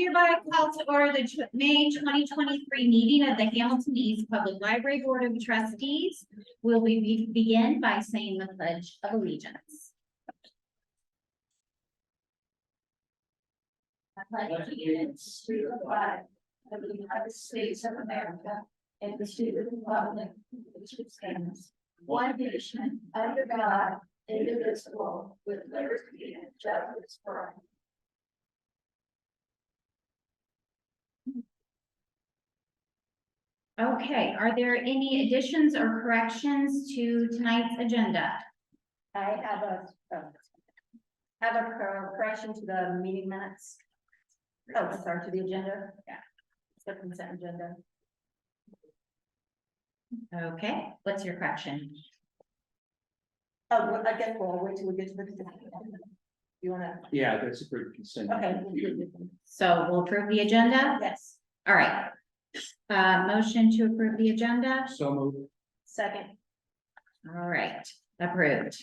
hereby call to order the May 2023 meeting of the Hamilton East Public Library Board of Trustees. Will we begin by saying the Pledge of Allegiance? I pledge allegiance to the flag of the United States of America and to the republic which stands one nation under God, indivisible, with liberty and justice for all. Okay, are there any additions or corrections to tonight's agenda? I have a correction to the meeting minutes. Oh, sorry, to the agenda. Yeah. It's the consent agenda. Okay, what's your correction? Oh, well, I guess we'll wait till we get to the consent agenda. You wanna? Yeah, that's a great consent. Okay. So we'll approve the agenda? Yes. All right. Motion to approve the agenda? So moved. Second. All right, approved.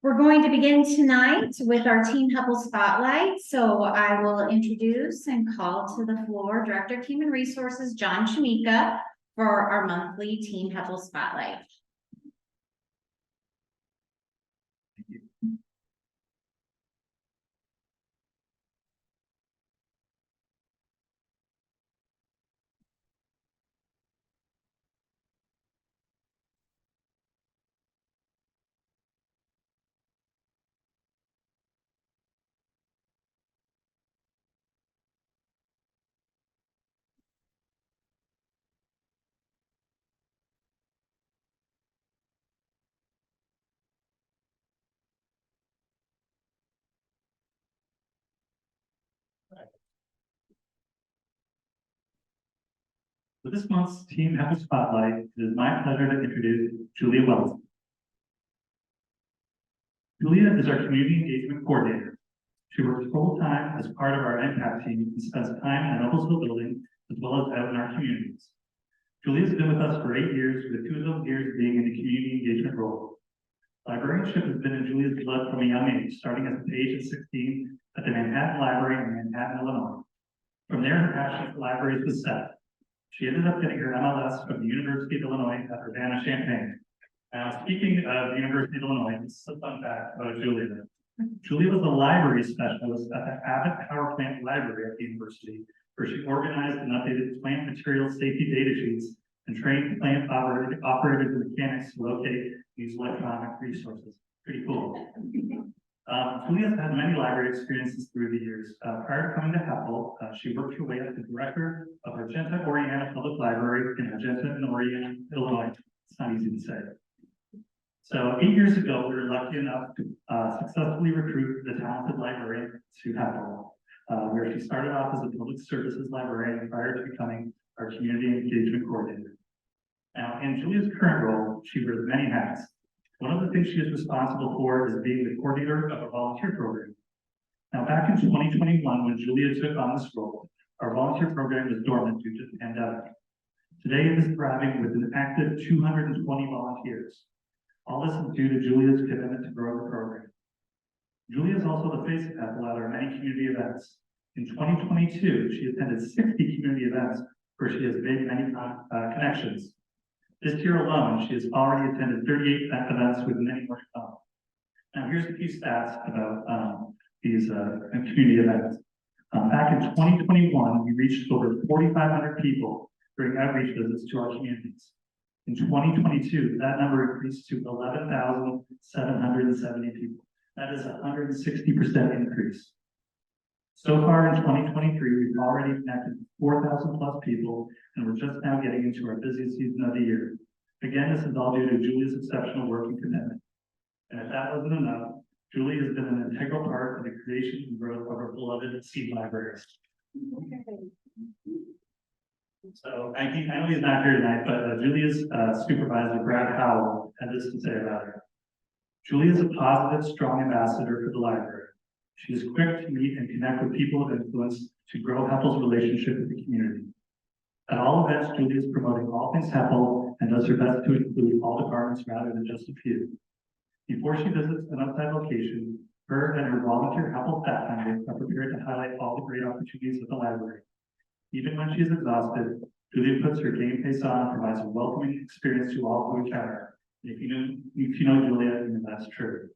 We're going to begin tonight with our Team HEPL Spotlight. So I will introduce and call to the floor Director of Human Resources, John Shamika, for our monthly Team HEPL Spotlight. For this month's Team HEPL Spotlight, it is my pleasure to introduce Julia Wells. Julia is our Community Engagement Coordinator. She works full-time as part of our impact team and spends time in the Noblesville building as well as out in our communities. Julia has been with us for 8 years, with 2 of those years being in the community engagement role. Librarianship has been in Julia's blood from a young age, starting at the age of 16 at the Manhattan Library in Manhattan, Illinois. From there, her passion for libraries was set. She ended up getting her MLS from the University of Illinois at Urbana-Champaign. Now, speaking of the University of Illinois, this is a fun fact about Julia. Julia was a library specialist at the Abbott Power Plant Library at the university, where she organized and updated plant material safety data sheets and trained plant operators and mechanics to locate and use electronic resources. Pretty cool. Julia's had many library experiences through the years. Prior to coming to HEPL, she worked her way up to director of Argenta Oriana Public Library in Argenta and Oriana, Illinois. It's not easy to say. So 8 years ago, we were lucky enough to successfully recruit the talented librarian to HEPL, where she started off as a public services librarian prior to becoming our community engagement coordinator. Now, in Julia's current role, she wears many hats. One of the things she is responsible for is being the coordinator of a volunteer program. Now, back in 2021, when Julia took on this role, our volunteer program was dormant due to the pandemic. Today, it is thriving with an active 220 volunteers. All this is due to Julia's commitment to grow the program. Julia is also the face of HEPL at our many community events. In 2022, she attended 60 community events where she has made many connections. This year alone, she has already attended 38 events with many more to come. Now, here's a few stats about these community events. Back in 2021, we reached over 4,500 people during outreach visits to our communities. In 2022, that number increased to 11,770 people. That is a 160% increase. So far in 2023, we've already connected 4,000 plus people, and we're just now getting into our busiest season of the year. Again, this is all due to Julia's exceptional work and commitment. And if that wasn't enough, Julie has been an integral part of the creation and growth of our beloved Seed libraries. So I know he's not here tonight, but Julia's supervisor, Brad Howell, had this to say about her. Julie is a positive, strong ambassador for the library. She is quick to meet and connect with people of influence to grow HEPL's relationship with the community. At all events, Julie is promoting all things HEPL and does her best to include all departments rather than just a few. Before she visits an outside location, Her and her volunteer HEPL staff members are prepared to highlight all the great opportunities at the library. Even when she is exhausted, Julia puts her game face on and provides a welcoming experience to all who encounter her. If you know Julia, you know that's true.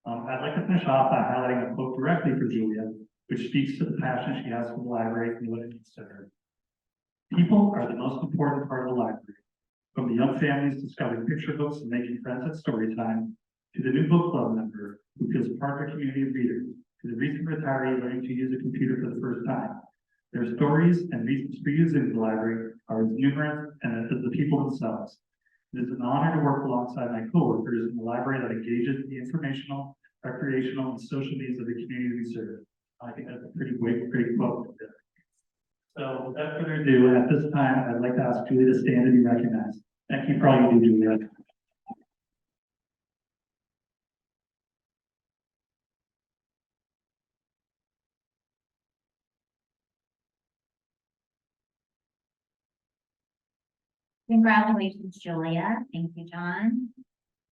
I'd like to finish off by highlighting a quote directly for Julia, which speaks to the passion she has for the library and what it means to her. People are the most important part of the library. From the young families discovering picture books and making friends at story time, to the new book club member who feels part of a community of readers, to the recent retiree learning to use a computer for the first time. Their stories and reasons for using the library are as numerous as the people themselves. It is an honor to work alongside my coworkers in the library that engages the informational, recreational, and social needs of the community we serve. I think that's a pretty great quote. So without further ado, at this time, I'd like to ask Julia to stand and be recognized. Thank you for all you do, Julia. Congratulations, Julia. Thank you, John.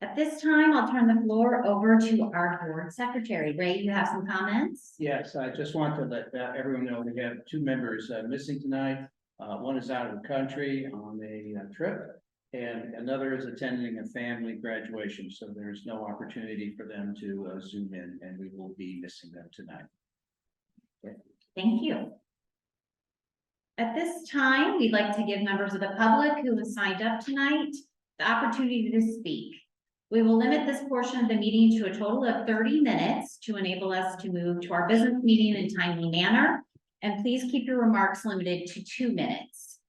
At this time, I'll turn the floor over to our board secretary. Ray, you have some comments? Yes, I just want to let everyone know we have two members missing tonight. One is out of the country on a trip, and another is attending a family graduation. So there's no opportunity for them to Zoom in, and we will be missing them tonight. Okay. Thank you. At this time, we'd like to give members of the public who have signed up tonight the opportunity to speak. We will limit this portion of the meeting to a total of 30 minutes to enable us to move to our business meeting in a timely manner. And please keep your remarks limited to 2 minutes.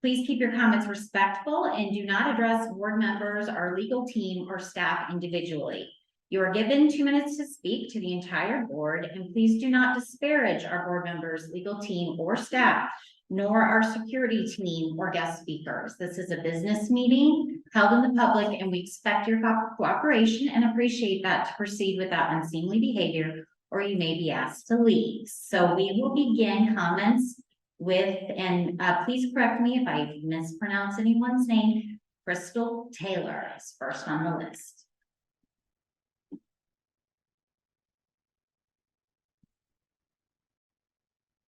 Please keep your comments respectful and do not address board members, our legal team, or staff individually. You are given 2 minutes to speak to the entire board, and please do not disparage our board members, legal team, or staff, nor our security team or guest speakers. This is a business meeting held in the public, and we expect your cooperation and appreciate that to proceed without unseemly behavior, or you may be asked to leave. So we will begin comments with, and please correct me if I mispronounce anyone's name, Crystal Taylor is first on the list.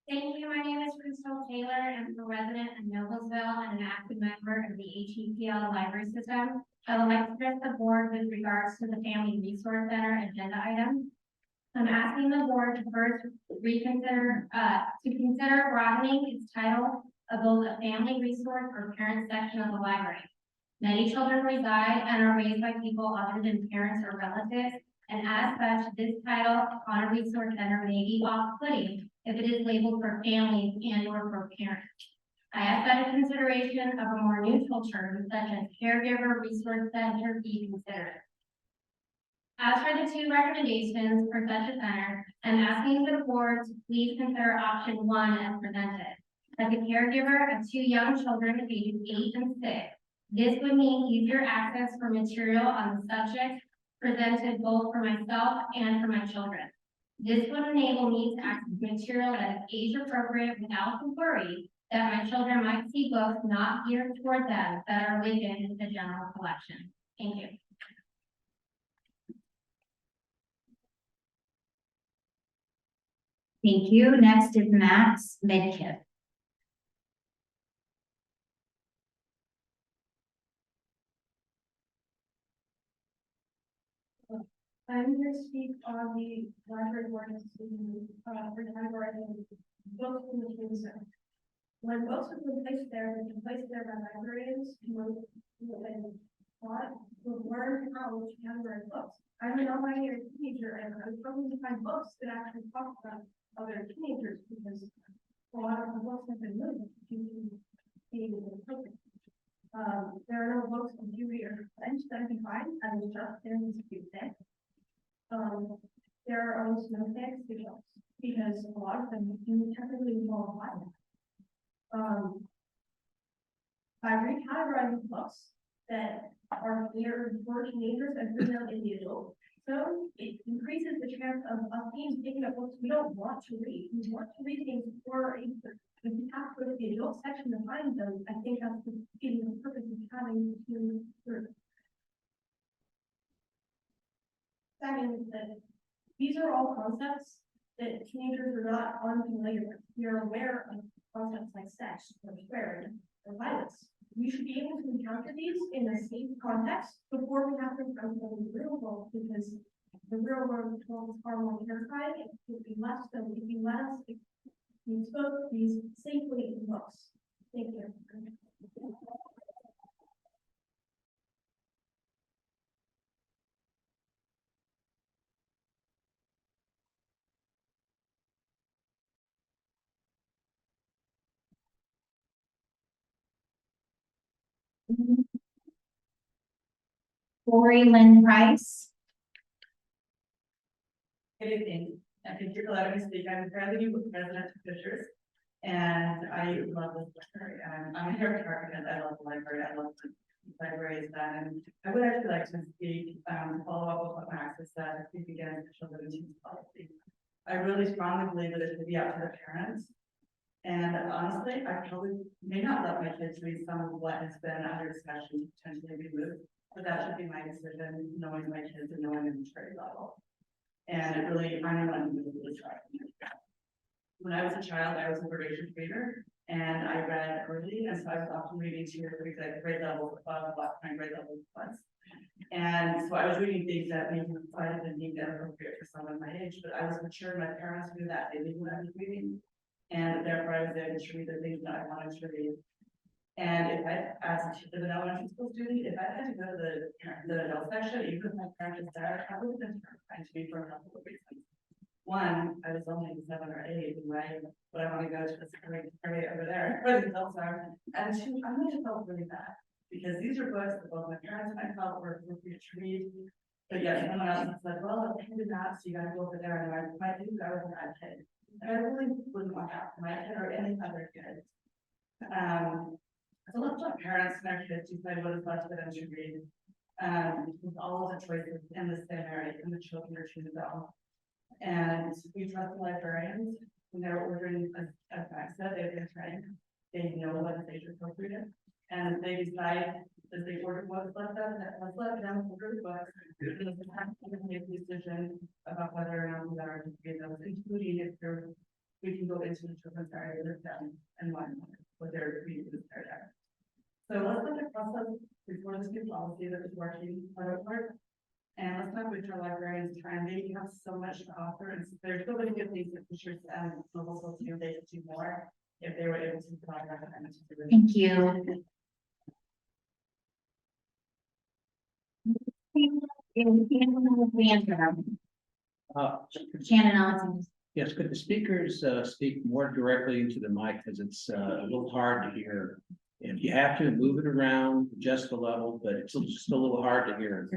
Thank you. My name is Crystal Taylor. I'm a resident of Noblesville and an active member of the HEPL library system. I would like to address the board with regards to the Family Resource Center agenda item. I'm asking the board to first consider broadening its title of both a family resource or parent section of the library. Many children reside and are raised by people other than parents or relatives, and as such, this title on a resource center may be off-putting if it is labeled for families and or for parents. I ask that a consideration of a more neutral term such as caregiver resource center be considered. As for the two recommendations for such a center, I'm asking the board to please consider option 1 as presented. As a caregiver of 2 young children ages 8 and 6, this would mean easier access for material on the subject presented both for myself and for my children. This would enable me to access material that is age appropriate without the worry that my children might see books not geared toward them that are within the general collection. Thank you. Thank you. Next is Max Midkiff. I'm here to speak on the library ordinance for categorizing books in the community center. When books have been placed there, they've been placed there by librarians who have been taught to learn how to categorize books. I'm a non-binary teenager, and I was struggling to find books that actually talk about other teenagers because a lot of the books have been moved due to being inappropriate. There are no books on Dewey or French that I can find. I was just in this few days. There are almost no text videos because a lot of them do technically involve violence. By recategorizing books that are geared for teenagers and female in the adult, so it increases the chance of us being picking up books we don't want to read. We want to read things for a if we have to go to the adult section to find them, I think that's the purpose of having to. That means that These are all concepts that teenagers are not unfamiliar with. We are aware of concepts like sex or swearing or violence. We should be able to encounter these in a safe context before we have to encounter them in the real world, because the real world is far more terrifying if we let them, if you let us, if we spoke these safely in books. Thank you. Lori Lynn Price. Good evening. Thank you for letting me speak. I'm currently with President Fishers, and I love this library. I'm here at Park because I love the library. I love the library is done. And I would actually like to speak, follow up with what Max has said, speak against the children's use policy. I really strongly believe that it should be up to the parents. And honestly, I probably may not let my kids read some of what has been under discussion to potentially be moved, but that should be my decision, knowing my kids and knowing them grade level. And it really, I'm not even really trying. When I was a child, I was a voracious reader, and I read early, and so I was often reading 2 or 3 grade levels above what my grade level was. And so I was reading things that maybe I didn't think that appropriate for someone my age, but I was mature. My parents knew that they knew what I was reading, and therefore I was able to read the things that I wanted to read. And if I, as an elementary school student, if I had to go to the adult section, even if my parents was there, I would have been terrified to me for a couple of reasons. One, I was only 7 or 8, right? But I want to go to this area over there where the adults are. And 2, I might have felt really bad because these are books that both my parents and I felt were appropriate to read. But yet someone else said, well, I did not, so you got to go over there. And I might think I was a bad kid. And I really wouldn't want that for my kid or any other kid. So let's let parents and their kids decide what is best for them to read. With all of the choices in the same area, and the children are choosing them. And we trust the librarians when they're ordering, as Max said, they've been trained. They know what is age appropriate. And if they decide that they order what's left of that, let's let them order the books. And if they have to make a decision about whether or not we are to read those, including if they're, we can go into the children's area with them and what they're reading in this area. So let's look at process before this new policy that is working for. And let's not wait for librarians to try, and they have so much to offer, and there's so many good things that Fishers and local schools do. They could do more if they were able to provide that. Thank you. Shannon Alexander. Yes, could the speakers speak more directly into the mic, because it's a little hard to hear. If you have to move it around, adjust the level, but it's just a little hard to hear.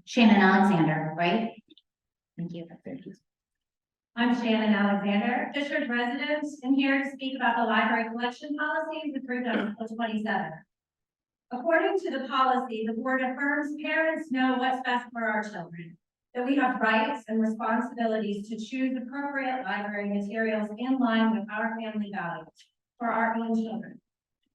Shannon Alexander, right? Thank you. Thank you. I'm Shannon Alexander, Fishers resident, and here to speak about the library collection policies approved on April 27th. According to the policy, the board affirms parents know what's best for our children, that we have rights and responsibilities to choose appropriate library materials in line with our family values for our own children.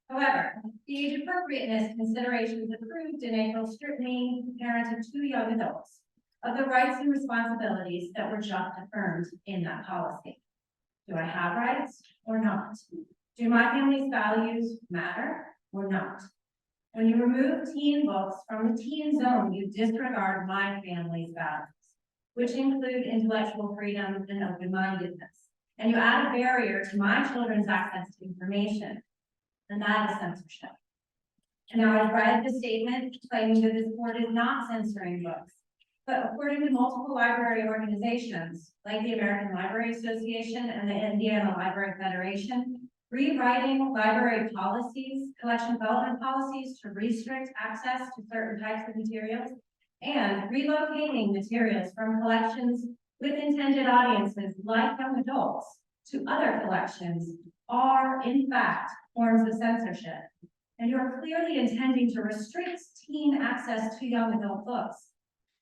However, the age appropriateness considerations approved in April scrutiny parents of 2 young adults of the rights and responsibilities that were just affirmed in that policy. Do I have rights or not? Do my family's values matter or not? When you remove teen books from the teen zone, you disregard my family's values, which include intellectual freedom and open-mindedness. And you add a barrier to my children's access to information, and that is censorship. And now I've read the statement claiming that this board is not censoring books, but according to multiple library organizations, like the American Library Association and the Indiana Library Federation, rewriting library policies, collection development policies to restrict access to certain types of materials, and relocating materials from collections with intended audiences like young adults to other collections are, in fact, forms of censorship. And you're clearly intending to restrict teen access to young adult books.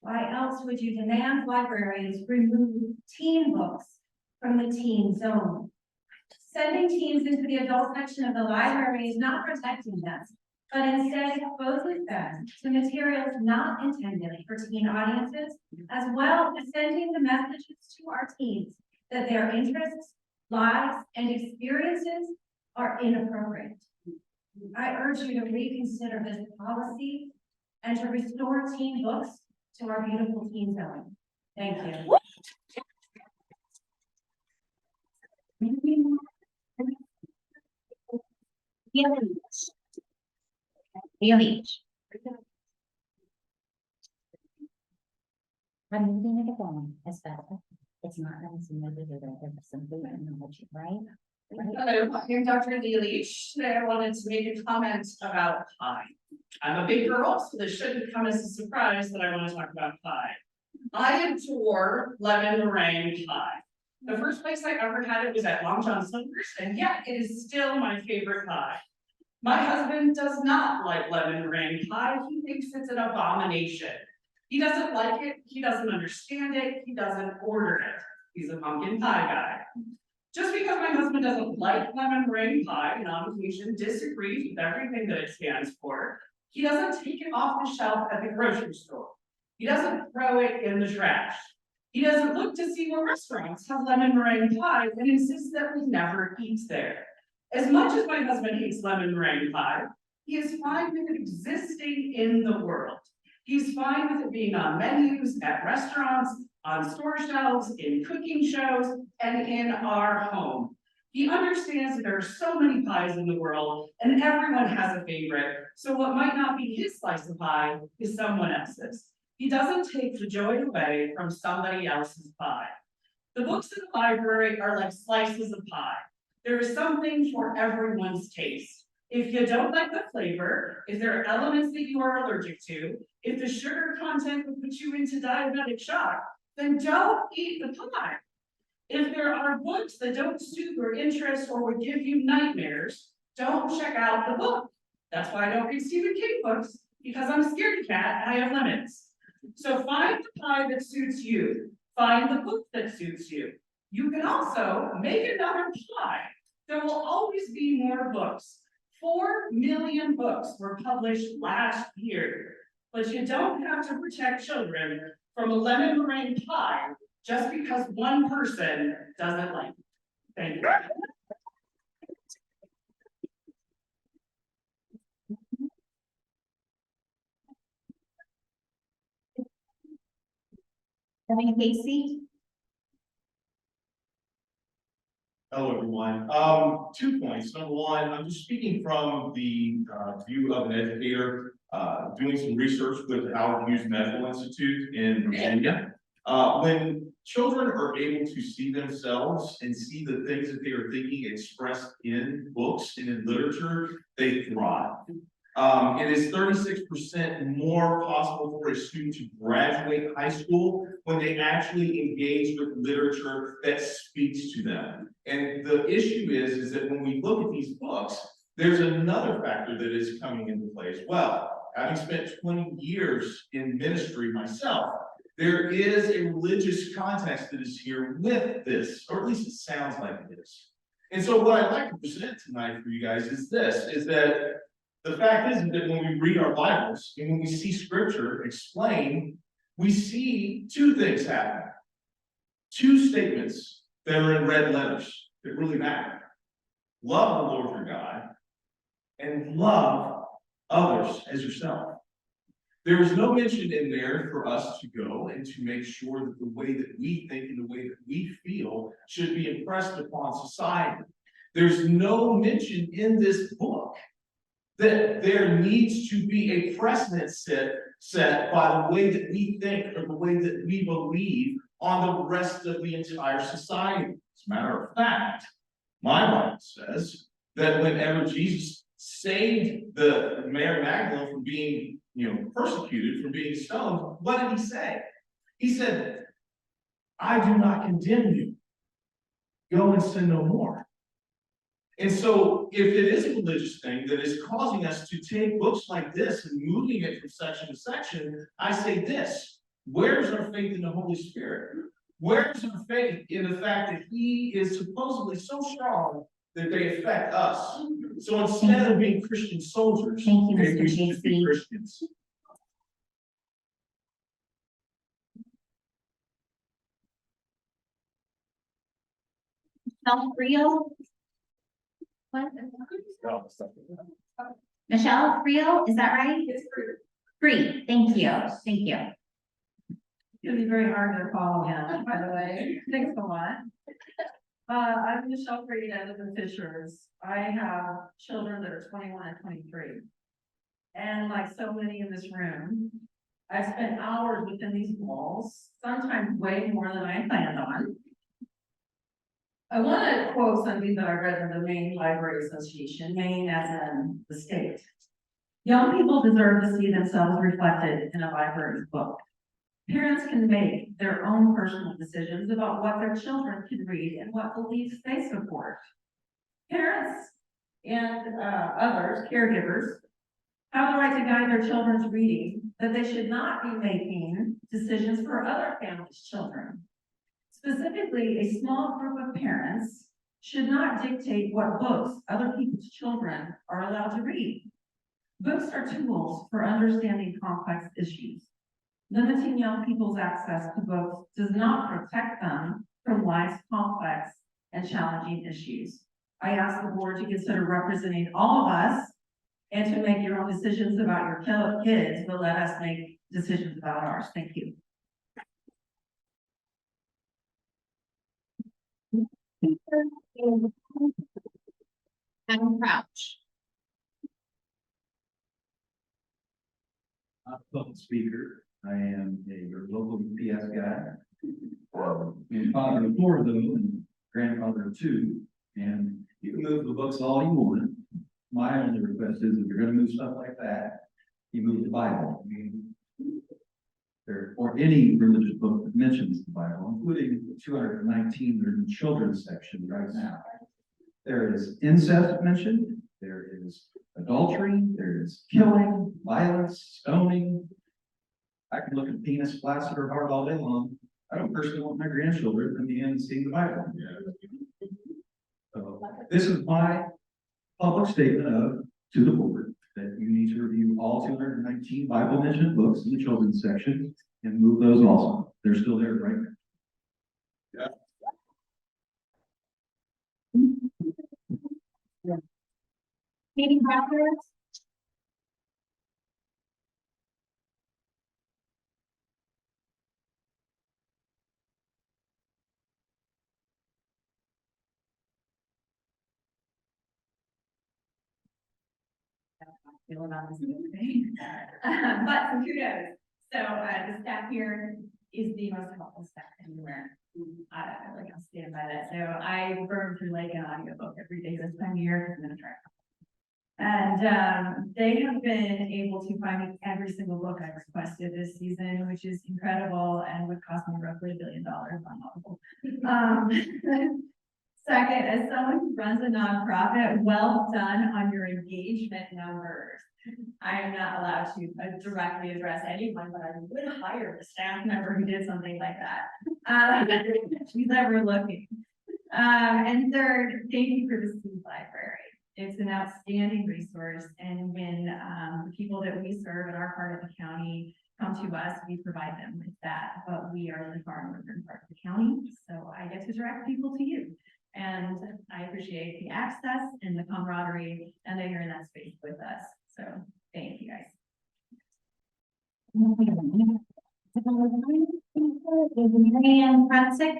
Why else would you demand librarians remove teen books from the teen zone? Sending teens into the adult section of the library is not protecting them, but instead exposes them to materials not intended for teen audiences, as well as sending the messages to our teens that their interests, lives, and experiences are inappropriate. I urge you to reconsider this policy and to restore teen books to our beautiful teen zone. Thank you. I'm moving it along as better. It's not going to move it over simply acknowledge it, right? Hello, I'm Dr. Lee Leach. Today I wanted to make a comment about pie. I'm a big girl, so this shouldn't come as a surprise that I want to talk about pie. I adore lemon meringue pie. The first place I ever had it was at Long John Silver's, and yet it is still my favorite pie. My husband does not like lemon meringue pie. He thinks it's an abomination. He doesn't like it, he doesn't understand it, he doesn't order it. He's a pumpkin pie guy. Just because my husband doesn't like lemon meringue pie and on occasion disagrees with everything that it stands for, he doesn't take it off the shelf at the grocery store. He doesn't throw it in the trash. He doesn't look to see what restaurants have lemon meringue pie and insists that we never eat there. As much as my husband hates lemon meringue pie, he is fine with it existing in the world. He's fine with it being on menus, at restaurants, on store shelves, in cooking shows, and in our home. He understands that there are so many pies in the world, and everyone has a favorite, so what might not be his slice of pie is someone else's. He doesn't take the joy away from somebody else's pie. The books in the library are like slices of pie. There is something for everyone's taste. If you don't like the flavor, if there are elements that you are allergic to, if the sugar content would put you into diabetic shock, then don't eat the pie. If there are books that don't suit your interest or would give you nightmares, don't check out the book. That's why I don't read Stephen King books, because I'm a scaredy cat and I have limits. So find the pie that suits you. Find the book that suits you. You can also make another pie. There will always be more books. 4 million books were published last year, but you don't have to protect children from a lemon meringue pie just because one person doesn't like it. Thank you. Kevin Casey. Hello, everyone. 2 points. Number one, I'm just speaking from the view of an educator, doing some research with the Howard Hughes Medical Institute in Virginia. When children are able to see themselves and see the things that they are thinking expressed in books and in literature, they thrive. It is 36% more possible for a student to graduate high school when they actually engage with literature that speaks to them. And the issue is that when we look at these books, there's another factor that is coming into play as well. Having spent 20 years in ministry myself, there is a religious context that is here with this, or at least it sounds like it is. And so what I'd like to present tonight for you guys is this, is that the fact is that when we read our Bibles and when we see scripture explained, we see two things happen. Two statements that are in red letters that really matter. Love the Lord your God and love others as yourself. There is no mention in there for us to go and to make sure that the way that we think and the way that we feel should be impressed upon society. There's no mention in this book that there needs to be a precedent set by the way that we think or the way that we believe on the rest of the entire society. As a matter of fact, my Bible says that whenever Jesus saved the Mary Magdalene from being, persecuted, from being stoned, what did he say? He said, I do not condemn you. Go and sin no more. And so if it is a religious thing that is causing us to take books like this and moving it from section to section, I say this: where's our faith in the Holy Spirit? Where's our faith in the fact that he is supposedly so strong that they affect us. So instead of being Christian soldiers, Thank you, maybe Mr. we should just be Casey. Christians. Rio? What? Michelle Rio, is that right? It's Free, thank you, thank you. gonna be very hard to follow him, by the way. Thanks a lot. I'm Michelle Freed, I live in Fishers. I have children that are 21 and 23. And like so many in this room, I've spent hours within these walls, sometimes way more than I planned on. I want to quote something that I read in the Maine Library Association, Maine as in the state. Young people deserve to see themselves reflected in a library's book. Parents can make their own personal decisions about what their children can read and what beliefs they support. Parents and others, caregivers, have the right to guide their children's reading, but they should not be making decisions for other families' children. Specifically, a small group of parents should not dictate what books other people's children are allowed to read. Books are tools for understanding complex issues. Limiting young people's access to books does not protect them from life's complex and challenging issues. I ask the board to consider representing all of us and to make your own decisions about your kids, but let us make decisions about ours. Thank you. Adam Crouch. I'm a public speaker. I am your local UPS guy. I'm father of 4 of them and grandfather of 2. And you can move the books all you want. My only request is if you're gonna move stuff like that, you move the Bible. I mean, or any religious book that mentions the Bible, including 219, there's a children's section right now. There is incest mentioned, there is adultery, there is killing, violence, stoning. I can look at penis, flaccid, or heart all day long. I don't personally want my grandchildren coming in and seeing the Bible. So this is my public statement to the board that you need to review all 219 Bible mentioned books in the children's section and move those also. They're still there right now. Meeting records. Feel about this thing. But some kudos. So the staff here is the most helpful staff anywhere. Like I'll stand by that. So I burn through like an audiobook every day this time of year. I'm gonna try. And they have been able to find me every single book I requested this season, which is incredible and would cost me roughly $1 billion on Audible. Second, as someone who runs a nonprofit, well done on your engagement numbers. I am not allowed to directly address anyone, but I would hire a staff member who did something like that. She's ever looking. And third, thank you for the Steam Library. It's an outstanding resource, and when the people that we serve in our part of the county come to us, we provide them with that, but we are the far northern part of the county, so I get to direct people to you. And I appreciate the access and the camaraderie, and that you're in that space with us. So thank you guys. Marianne Francis.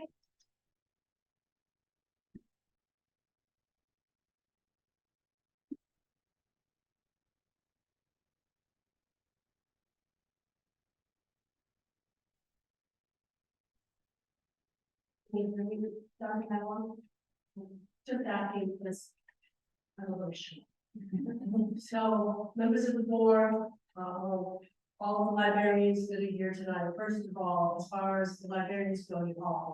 Just asking this. So, members of the board, all the librarians that are here tonight, first of all, as far as the librarians go, you all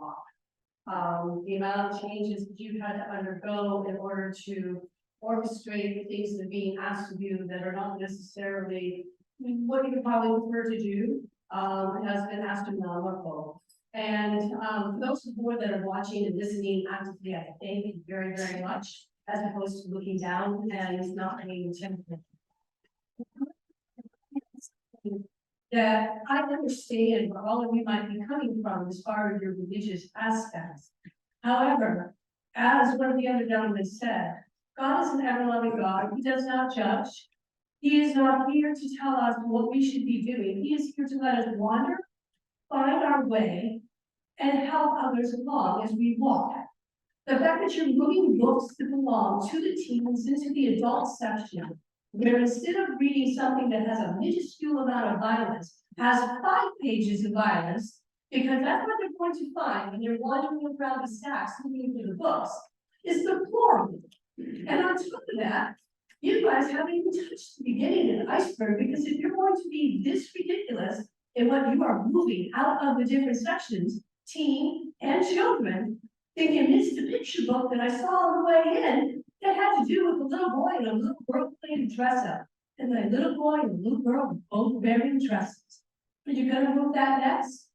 belong. The amount of changes that you've had to undergo in order to orchestrate the things that are being asked of you that are not necessarily what you probably prefer to do, has been astronomical. And for those of the board that are watching and listening actively, I thank you very, very much. as opposed to looking down and not paying attention. That I understand where all of you might be coming from as far as your religious aspects. However, as one of the other gentlemen said, God is an ever-loving God. He does not judge. He is not here to tell us what we should be doing. He is here to let us wander, find our way, and help others along as we walk. The fact that you're moving books that belong to the teens into the adult section, where instead of reading something that has a minuscule amount of violence, has 5 pages of violence, because that's what they're going to find when they're wandering around the stacks looking for the books, is deplorable. And on top of that, you guys haven't even touched the beginning of the iceberg, because if you're going to be this ridiculous in what you are moving out of the different sections, teen and children, then you missed a picture book that I saw on the way in that had to do with a little boy and a little girl playing dress up. And the little boy and the little girl were both wearing dresses. Are you gonna move that next?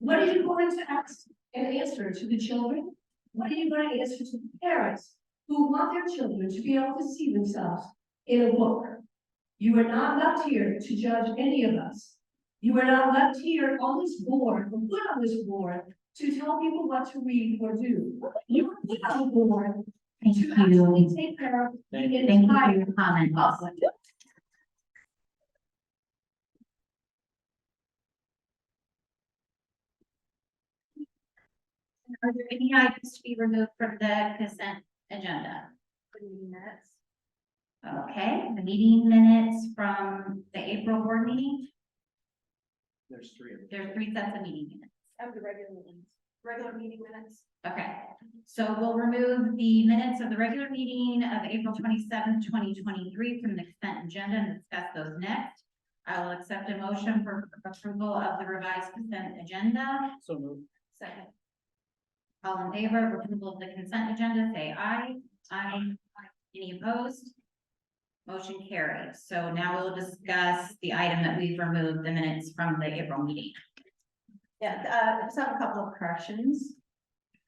What are you going to ask and answer to the children? What are you going to answer to the parents who want their children to be able to see themselves in a book? You are not left here to judge any of us. You are not left here on this board, or put on this board, to tell people what to read or do. You are put on the board Thank to you. actually take care of the Thank Thank you for entire your comments. public. Are there any items to be removed from the consent agenda? Minutes. Okay, the meeting minutes from the April board meeting, There's 3 of them. there's 3 sets of meeting minutes. Of the regular meeting minutes. Okay, so we'll remove the minutes of the regular meeting of April 27th, 2023 from the consent agenda and discuss those next. I will accept a motion for approval of the revised consent agenda. So moved. Second. All in favor of approval of the consent agenda, say aye. Aye. Any opposed? Motion carries. So now we'll discuss the item that we've removed, the minutes from the April meeting. Yeah, just have a couple of corrections.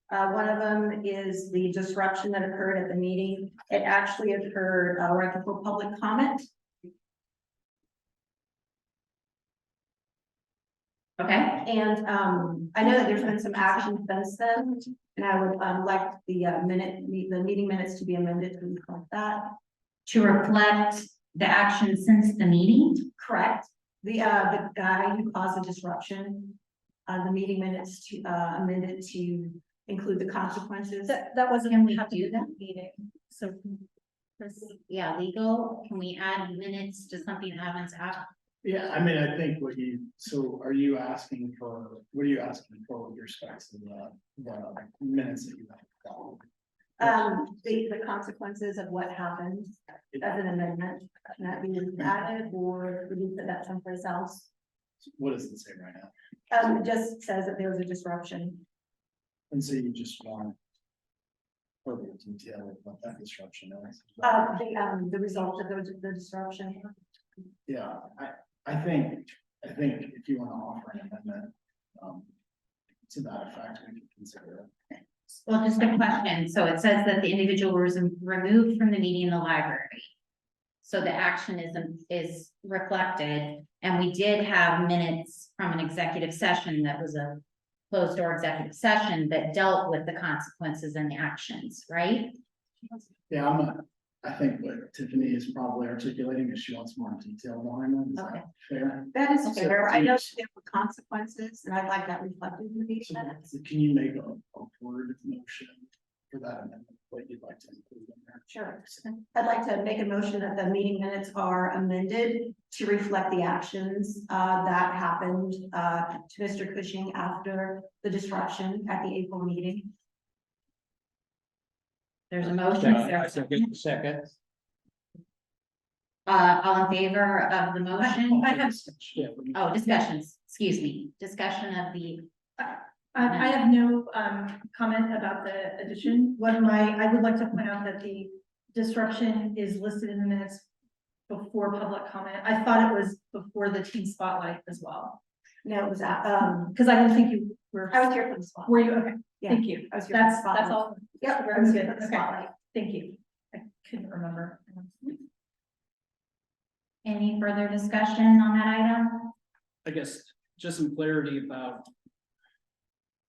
One of them is the disruption that occurred at the meeting. It actually occurred right before public comment. Okay, And I know that there's been some action since then, and I would like the meeting minutes to be amended to reflect that. to reflect the action since the meeting. Correct. The guy who caused the disruption, the meeting minutes to amended to include the consequences. That wasn't. Can we do that meeting? So. Yeah, legal, can we add minutes to something that happens after? Yeah, I mean, I think so are you asking for, what are you asking for with respect to the minutes that you have? The consequences of what happened as an amendment, can that be added, or would you put that someplace else? What does it say right now? It just says that there was a disruption. And so you just want further detail of what that disruption is. The result of the disruption. Yeah, I think if you want to offer an amendment, to that effect, we can consider it. Well, just a question. So it says that the individual was removed from the meeting in the library. So the action is reflected, and we did have minutes from an executive session that was a closed door executive session that dealt with the consequences and the actions, right? Yeah, I think what Tiffany is probably articulating is she wants more detail behind that. Is that Okay. fair? That is So fair. I know do there were consequences, and I'd like that reflected in the meeting So minutes. can you make a word motion for that amendment, what you'd like to include in there? Sure. I'd like to make a motion that the meeting minutes are amended to reflect the actions that happened to Mr. Cushing after the disruption at the April meeting. There's a motion. Is there a Second. all in favor of the motion? Yeah, Oh, discussions, excuse me, discussion of the, I have no comment about the addition. I would like to point out that the disruption is listed in the minutes before public comment. I thought it was before the teen spotlight as well. No, it was Because I don't think you were. I was here for the spotlight. Were you? Okay, Yeah, thank you. I was here for the That's spotlight. all. Yep, I That was was here good. for the Okay. spotlight. Thank you. I couldn't remember. Any further discussion on that item? I guess just some clarity about.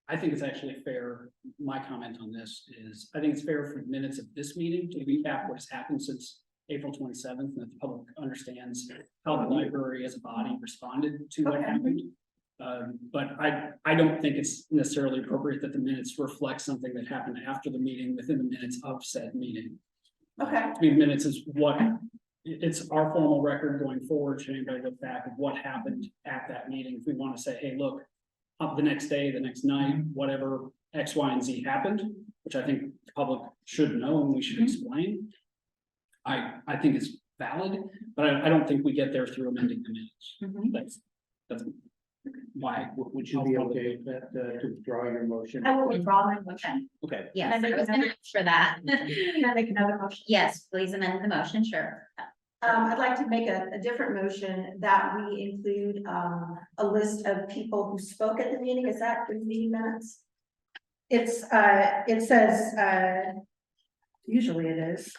I think it's actually fair, my comment on this is, I think it's fair for minutes of this meeting to recap what has happened since April 27th, and that the public understands how the library as a body responded to what Okay. happened. But I don't think it's necessarily appropriate that the minutes reflect something that happened after the meeting within the minutes of said meeting. Okay. To me, minutes is what, it's our formal record going forward, should anybody look back at what happened at that meeting, if we want to say, hey, look, up the next day, the next night, whatever X, Y, and Z happened, which I think the public should know and we should explain. I think it's valid, but I don't think we get there through amending the minutes. That's why. Would you be okay with that, to withdraw your motion? I will withdraw my motion. Okay. Yes, I was gonna ask for that. Can I make another motion? Yes, please amend the motion, sure. I'd like to make a different motion that we include, a list of people who spoke at the meeting. Is that in meeting minutes? It's, it says, usually it is.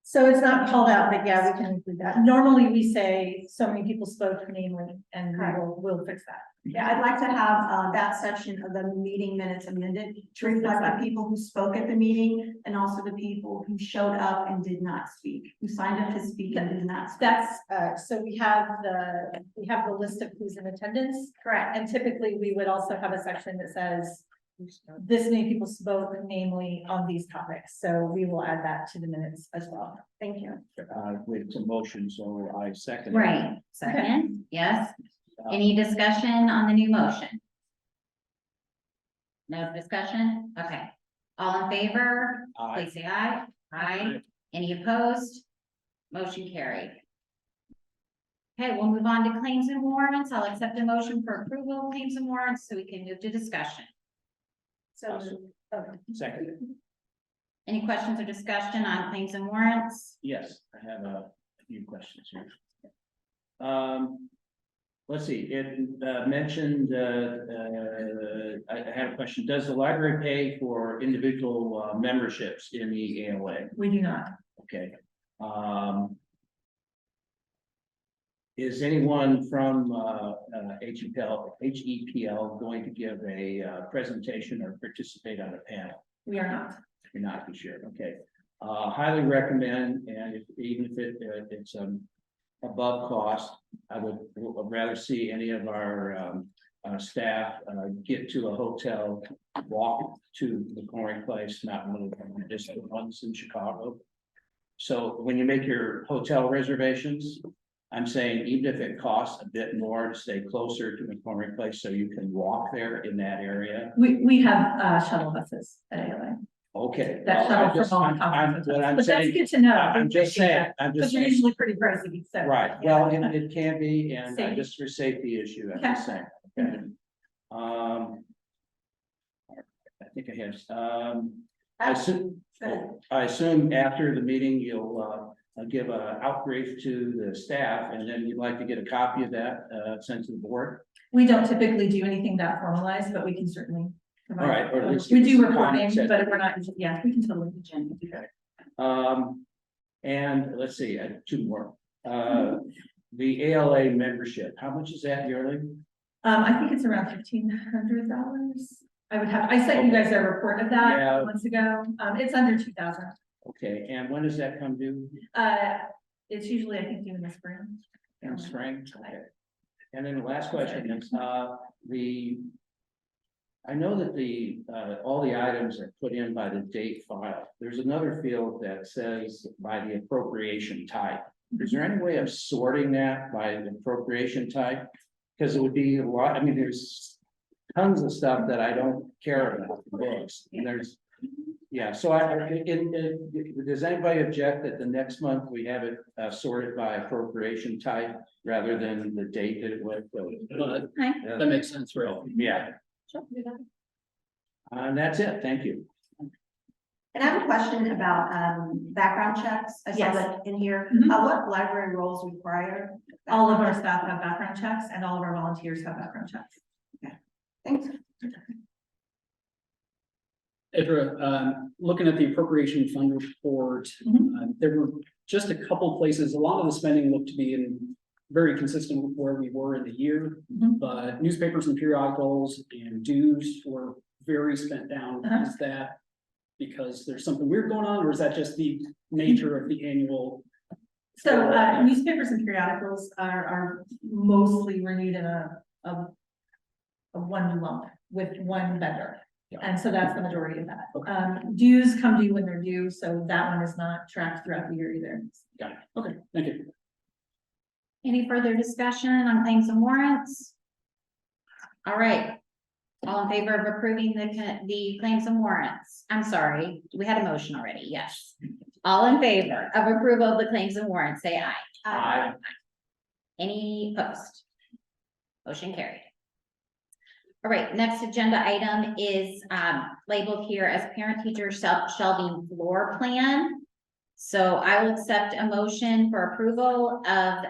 So it's not called out, but yeah, we can include that. Normally we say so many people spoke namely, and we'll fix that. Yeah, I'd like to have, that section of the meeting minutes amended to reflect the people who spoke at the meeting and also the people who showed up and did not speak, who signed up to speak and did not speak. That's, so we have the list of who's in attendance. Correct. And typically we would also have a section that says this many people spoke namely on these topics. So we will add that to the minutes as well. Thank you. It's a motion, so I second. it. Right, second, yes. Any discussion on the new motion? No discussion? Okay. All in favor, Aye. please say aye. Aye. Any opposed? Motion carried. Okay, we'll move on to claims and warrants. I'll accept a motion for approval of claims and warrants so we can move to discussion. So, okay. Second, Any questions or discussion on claims and warrants? yes, I have a few questions here. Let's see, it mentioned, I had a question, does the library pay for individual memberships in the ALA? We do not. Okay. Is anyone from HEPL going to give a presentation or participate on a panel? We are not. You're not too sure, okay. Highly recommend, and even if it's above cost, I would rather see any of our staff get to a hotel, walk to the Corning Place, not one of the distant ones in Chicago. So when you make your hotel reservations, I'm saying even if it costs a bit more to stay closer to the Corning Place, so you can walk there in that area. We have shuttle buses at ALA. Okay. That well, shuttle from all what I'm But that's saying, good to know. I'm just saying, Because they're usually pretty pricey, so. right, well, and it can be, and Safety. just for safety issue, I'm just saying, okay. I think I have, I assume after the meeting, you'll give a outbrief to the staff, and then you'd like to get a copy of that sent to the board. We don't typically do anything that formalized, but we can certainly. provide- All right, or at least We give us do some reporting, comments that- but we're not, yeah, we can totally. And let's see, I have two more. The ALA membership, how much is that yearly? I think it's around $1,500. I would have, I sent you guys a report of that Yeah. months ago. It's under 2,000. Okay, and when does that come due? It's usually, I think, due in the spring. In spring, okay. And then the last question is, I know that all the items are put in by the date file. There's another field that says by the appropriation type. Is there any way of sorting that by the appropriation type? Because it would be a lot, I mean, there's tons of stuff that I don't care about, books, and there's. Yeah, so does anybody object that the next month we have it sorted by appropriation type rather than the date that it was? That makes sense, right? Yeah, and that's it, thank you. And I have a question about, background checks. I saw Yes. that in here. Mhm. What library roles require? All of our staff have background checks and all of our volunteers have background checks. Thanks. Edra, looking at the appropriation fund report, there were just a couple places, a lot of the spending looked to be in very consistent with where we were in the year. But newspapers and periodicals and dues were very spent down. Is that because there's something weird going on, or is that just the nature of the annual? So, newspapers and periodicals are mostly renewed in a one lump with one vendor. Yeah. And so that's the majority of that. Okay. Dues come due when they're due, so that one is not tracked throughout the year either. Got it. Okay, thank you. Any further discussion on claims and warrants? All right. All in favor of approving the claims and warrants? I'm sorry, we had a motion already, yes. All in favor of approval of the claims and warrants, say aye. Aye. Any opposed? Motion carried. All right, next agenda item is labeled here as parent-teacher shelving floor plan. So I will accept a motion for approval of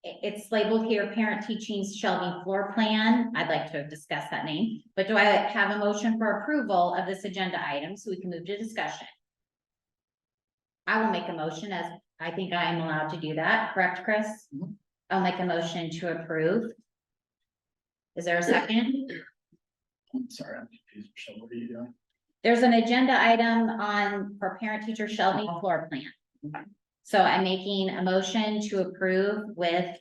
it's labeled here, parent teaching shelving floor plan. I'd like to discuss that name, but do I have a motion for approval of this agenda item so we can move to discussion? I will make a motion, as I think I am allowed to do that, correct, Chris? I'll make a motion to approve. Is there a second? I'm sorry, I'm confused, Michelle, what are you doing? There's an agenda item for parent-teacher shelving floor plan. So I'm making a motion to approve with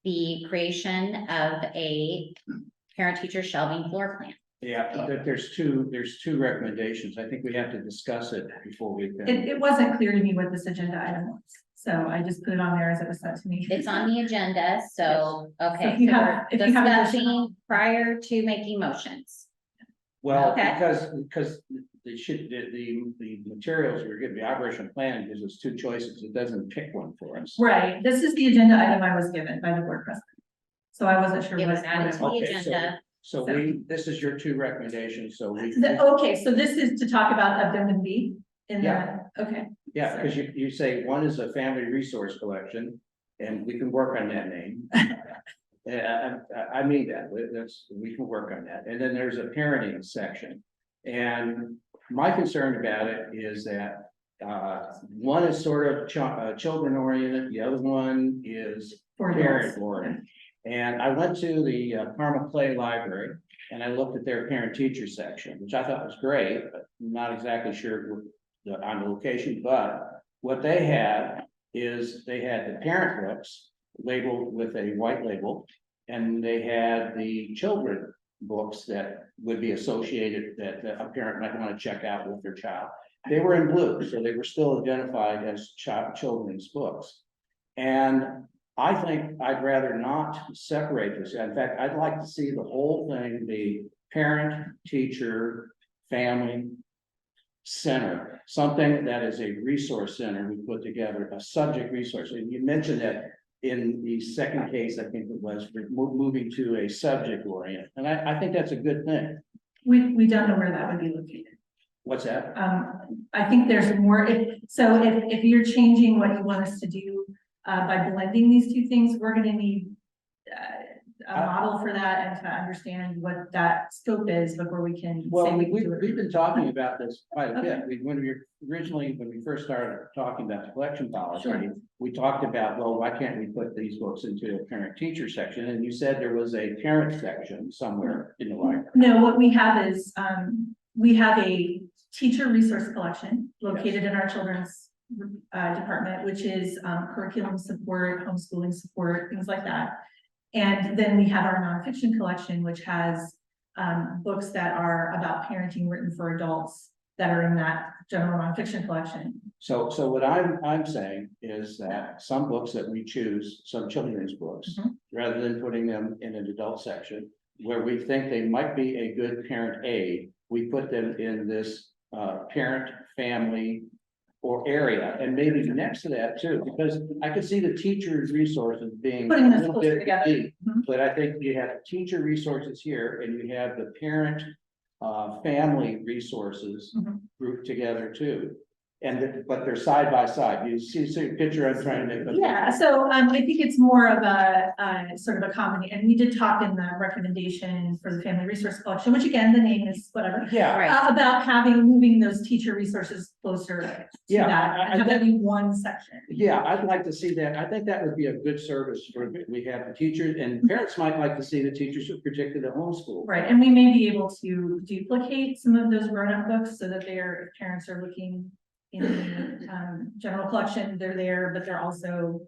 the creation of a parent-teacher shelving floor plan. Yeah, there's two recommendations. I think we have to discuss it before we can. It wasn't clear to me what this agenda item was, so I just put it on there as it was sent to me. It's on the agenda, so, okay. if you So have- we're if you have discussing prior to making motions. Well, Okay. because the materials we're getting, the operational plan gives us two choices. It doesn't pick one for us. Right, this is the agenda item I was given by the board president. So I wasn't sure It what was added to the Okay, so- agenda. So this is your two recommendations, so we. Okay, so this is to talk about addendum B in the, okay. Yeah, because you say one is a family resource collection, and we can work on that name. Yeah, I mean that, we can work on that, and then there's a parenting section. And my concern about it is that, one is sort of children oriented, the other one is For parent adults. oriented. And I went to the Carmel Clay Library and I looked at their parent teacher section, which I thought was great, but not exactly sure on the location, but what they had is they had the parent books labeled with a white label, and they had the children books that would be associated that a parent might want to check out with their child. They were in blue, so they were still identified as children's books. And I think I'd rather not separate this. In fact, I'd like to see the whole thing be parent, teacher, family center, something that is a resource center we put together, a subject resource. And you mentioned that in the second case, I think it was moving to a subject orient. And I think that's a good thing. We don't know where that would be located. What's that? I think there's more, if you're changing what you want us to do, by blending these two things, we're gonna need a model for that and to understand what that scope is before we can say Well, we can do it. we've been talking about this quite a Okay. bit. When we first started talking about the collection policy, Sure. we talked about, well, why can't we put these books into a parent teacher section? And you said there was a parent section somewhere in the library. No, what we have is, we have a teacher resource collection located in our children's department, which is curriculum support, homeschooling support, things like that. And then we have our nonfiction collection, which has books that are about parenting written for adults that are in that general nonfiction collection. So what I'm saying is that some books that we choose, some children's books, rather than putting them in an adult section, where we think they might be a good parent aid, we put them in this parent, family, or area, and maybe next to that too, because I could see the teachers' resources being. Putting this a little closer bit together. deep, Mhm. But I think you have teacher resources here, and you have the parent, family resources Mhm. grouped together too. but they're side by side. You see a picture I'm trying to make. Yeah, so I think it's more of a sort of a common, and we did talk in the recommendation for the family resource collection, which again, the name is whatever. Yeah, Right. About moving those teacher resources closer to Yeah, that, and have that be one section. yeah, I'd like to see that. I think that would be a good service for, we have the teachers, and parents might like to see the teachers who particularly homeschool. Right, and we may be able to duplicate some of those grown-up books so that if parents are looking in the general collection, they're there, but they're also,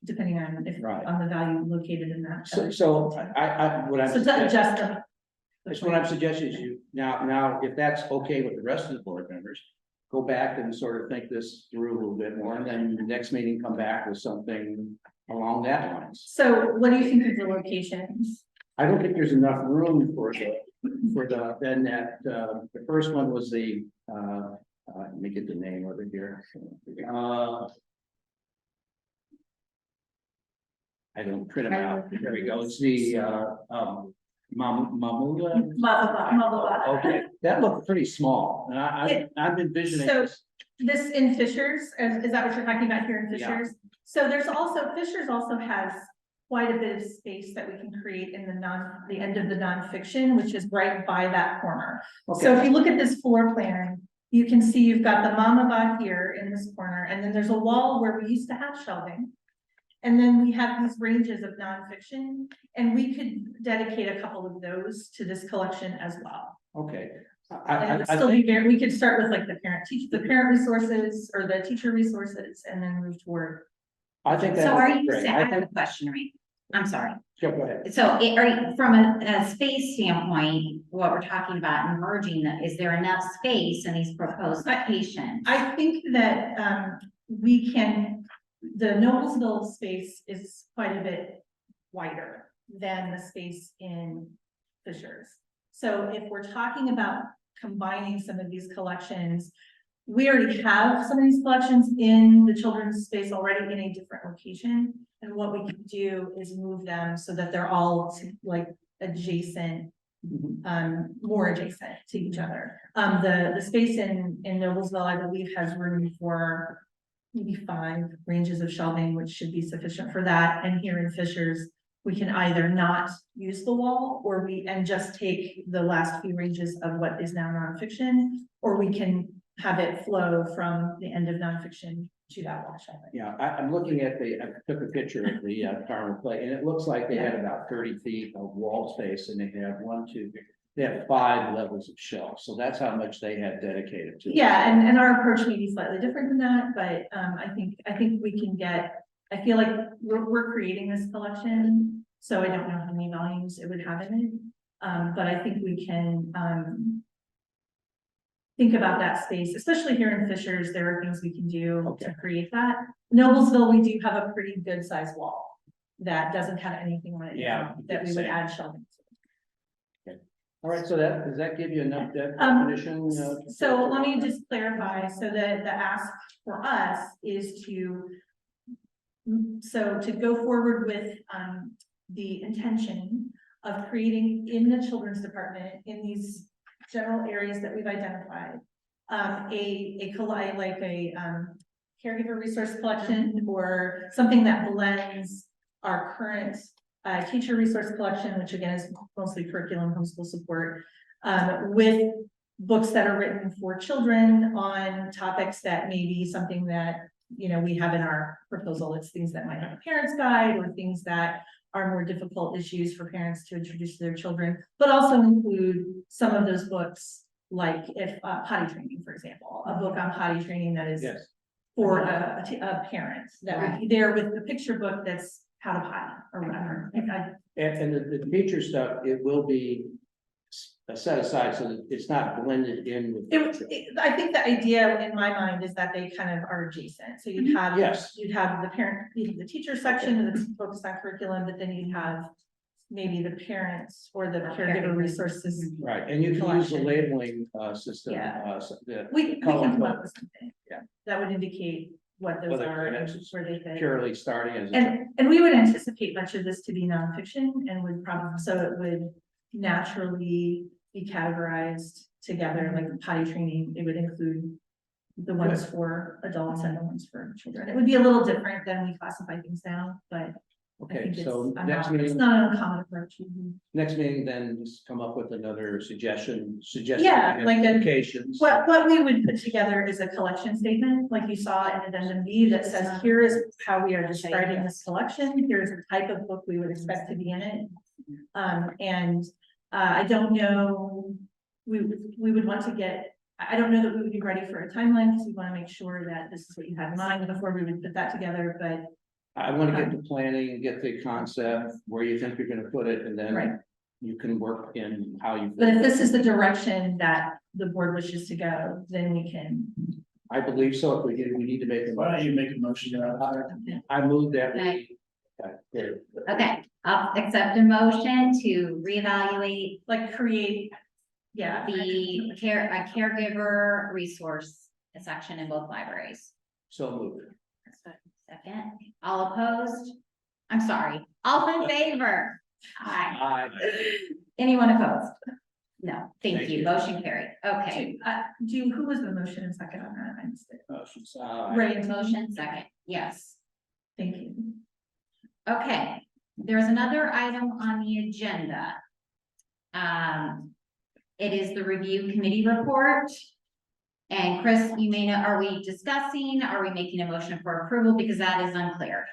depending on Right. on the value located in that. So what I'm. So to suggesting- adjust them. That's what I'm suggesting is now, if that's okay with the rest of the board members, go back and sort of think this through a little bit more, and then the next meeting come back with something along that lines. So what do you think of the locations? I don't think there's enough room then that, the first one was let me get the name over here. I don't print them out. There we go. It's the, Mamula. Okay, that looked pretty small, and I'm envisioning. So- this. This in Fishers, is that what you're talking about here in Yeah. Fishers? So Fishers also has quite a bit of space that we can create in the end of the nonfiction, which is right by that corner. So if you look at this floor plan, you can see you've got the Mamava here in this corner, and then there's a wall where we used to have shelving. And then we have these ranges of nonfiction, and we could dedicate a couple of those to this collection as well. Okay. And it would I still think, be we could start with like the parent resources or the teacher resources and then move toward. I think So that are would be you, great. I I have a think, question, Rita. I'm sorry. go ahead. So are you, from a space standpoint, what we're talking about and merging, is there enough space in these proposed locations? I think that we can, the Noblesville space is quite a bit wider than the space in Fishers. So if we're talking about combining some of these collections, we already have some of these collections in the children's space already in a different location. And what we can do is move them so that they're all like adjacent, more adjacent to each other. The space in Noblesville, I believe, has room for maybe 5 ranges of shelving, which should be sufficient for that. And here in Fishers, we can either not use the wall and just take the last few ranges of what is now nonfiction, or we can have it flow from the end of nonfiction to that wall shelving. Yeah, I'm looking at I took a picture of the Carmel Play, and it looks like they had about 30 feet of wall space, and they have they have 5 levels of shelves. So that's how much they had dedicated to it. Yeah, and our approach may be slightly different than that, but I think we can I feel like we're creating this collection, so I don't know how many volumes it would have in it. But I think we can think about that space, especially here in Fishers. There are things we can do to create that. Noblesville, we do have a pretty good sized wall that doesn't have anything on it. Yeah, That we would same. add shelving to. All right, so does that give you enough definition? So let me just clarify, so the ask for us is to go forward with the intention of creating in the children's department, in these general areas that we've identified, caregiver resource collection, or something that blends our current teacher resource collection, which again is mostly curriculum homeschool support, with books that are written for children on topics that may be something that, we have in our proposal. It's things that might have a parent's guide, or things that are more difficult issues for parents to introduce to their children, but also include some of those books, like if potty training, for example, a book on potty training that is for a parent that would be there with the picture book that's how to potty or whatever. And the teacher stuff, it will be set aside so that it's not blended in with. I think the idea in my mind is that they kind of are adjacent. So you'd have the teacher section that's focused on curriculum, but then you'd have maybe the parents or the caregiver resources. Right, and you can use the labeling system. Yeah. The We can color come code. up with something. Yeah. That would indicate what those Whether are and it's where they fit. Purely starting as. And we would anticipate much of this to be nonfiction, and would probably, so it would naturally be categorized together, like potty training. It would include the ones for adults and the ones for children. It would be a little different than we classify things now, but I Okay, think it's, so I'm next not, it's meeting, not an uncommon approach. next meeting, then just come up with another suggestion. Yeah, like a- Applications. What we would put together is a collection statement, like you saw in addendum B, that says, here is how we are describing this collection, here's the type of book we would expect to be in it. I don't know, we would want to get, I don't know that we would be ready for a timeline, because we want to make sure that this is what you have in mind before we would put that together, but. I want to get the planning, get the concept, where you think you're gonna put it, and Right. then you can work in how you. But if this is the direction that the board wishes to go, then we can. I believe so. If we do, we need to make a Why don't motion. you make a motion to that? I move that Okay. we. Okay, I'll accept a motion to reevaluate Like create, yeah. the caregiver resource section in both libraries. So moved. Second, all opposed? I'm sorry, all in favor? Aye. Anyone opposed? No, thank Thank you, you. motion carried, okay. Who was the motion and second on that? I missed it. Ray, motion, second, yes. Thank you. Okay, there's another item on the agenda. It is the review committee report. And Chris, you may know, are we discussing, are we making a motion for approval? Because that is unclear.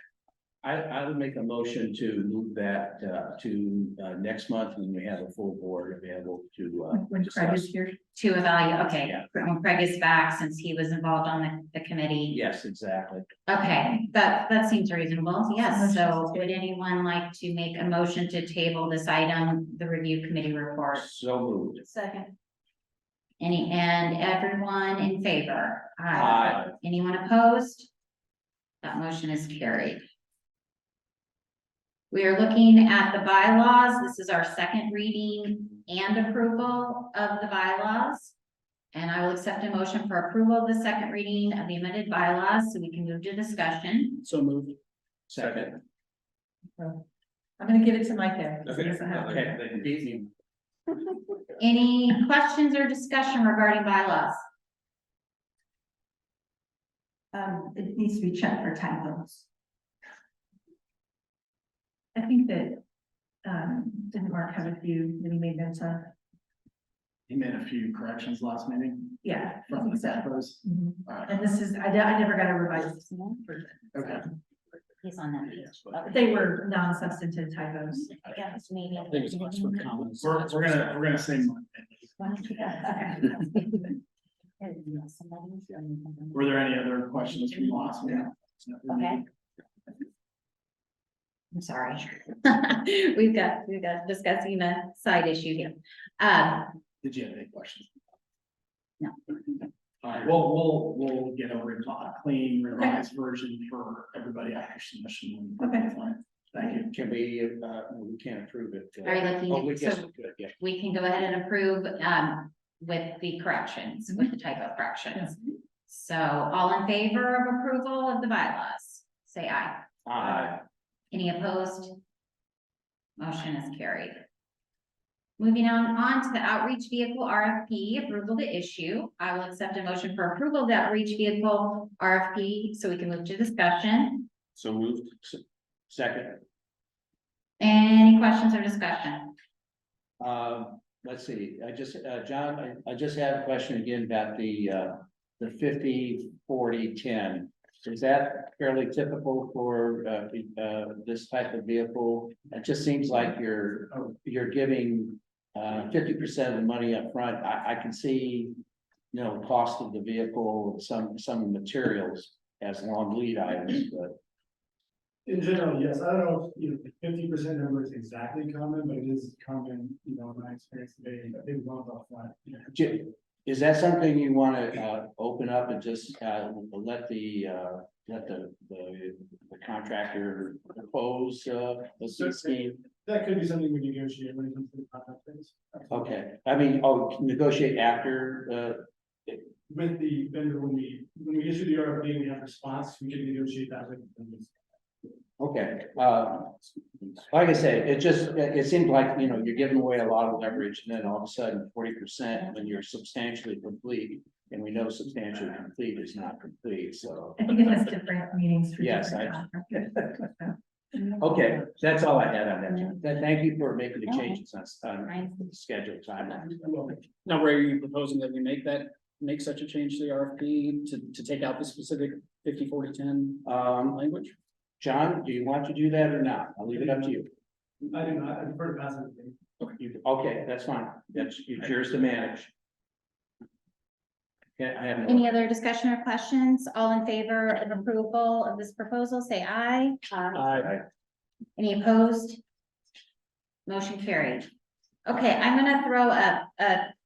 I would make a motion to move that to next month when we have a full board available to. When Craig is discuss. here. To evaluate, okay, Yeah. when Craig is back, since he was involved on the committee. Yes, exactly. Okay, that seems reasonable, yes, so would anyone like to make a motion to table this item, the review committee report? So moved. Second. And everyone in favor? Aye. Anyone opposed? That motion is carried. We are looking at the bylaws. This is our second reading and approval of the bylaws. And I will accept a motion for approval of the second reading of the amended bylaws, so we can move to discussion. So moved. Second. I'm gonna give it to Mike there. Okay. Beat me. Any questions or discussion regarding bylaws? It needs to be checked for typos. I think that, didn't Mark have a few that he made notes of? He made a few corrections last meeting Yeah. I from think the so. typos. Mhm. Alright. And this is, I never got a revised version. Okay. He's on that page. But they were non-substantive typos. Yeah, maybe. I think it's Oxford Commons. We're gonna say Were there any other questions from last meeting? Okay. I'm sorry. We've got discussing a side issue here. Did you have any questions? No. All right, we'll get a clean revised version for everybody after submission. Okay. Thank you. Can we can't approve it. Are you looking Oh, we at- guess so- we could, yeah. We can go ahead and approve with the corrections, with the typo corrections. So all in favor of approval of the bylaws, say aye. Aye. Any opposed? Motion is carried. Moving on to the outreach vehicle RFP approval to issue. I will accept a motion for approval of the outreach vehicle RFP, so we can move to discussion. So moved. Second. Any questions or discussion? Let's see, John, I just had a question again about the 50-40-10. Is that fairly typical for this type of vehicle? It just seems like you're giving 50% of the money up front. I can see, cost of the vehicle, some materials as long lead items, but. In general, yes, I don't know if the 50% number is exactly common, but it is common, in my experience today, I think well off that. Is that something you want to open up and just let the contractor propose the scheme? That could be something we negotiate when it comes to the contract phase. Okay, I mean, negotiate after With the vendor, when we issue the RFP and we have response, we can negotiate that with them. okay. Like I say, it seems like, you're giving away a lot of leverage and then all of a sudden 40% when you're substantially complete. And we know substantially complete is not complete, so. I think it has different meanings for Yes, different I- conferences. Okay, that's all I had on that. Thank you for making the changes on the schedule timeline. Now, Ray, are you proposing that we make such a change to the RFP to take out the specific 50-40-10 language? John, do you want to do that or not? I'll leave it up to you. I do not, I prefer to pass it. Okay, that's fine. That's yours to manage. Okay, I have no. Any other discussion or questions? All in favor of approval of this proposal, say aye. Aye. Any opposed? Motion carried. Okay, I'm gonna throw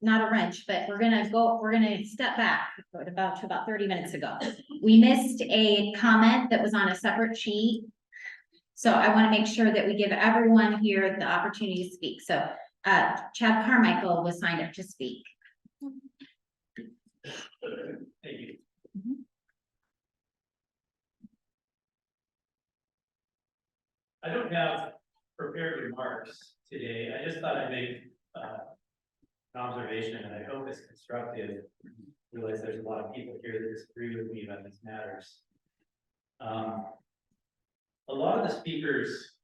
not a wrench, but we're gonna step back to about 30 minutes ago. We missed a comment that was on a separate sheet. So I want to make sure that we give everyone here the opportunity to speak. So, Chad Carmichael was signed up to speak. Thank you. I don't have prepared remarks today. I just thought I'd make an observation, and I hope it's constructive. Realize there's a lot of people here that disagree with me about these matters. A lot of the speakers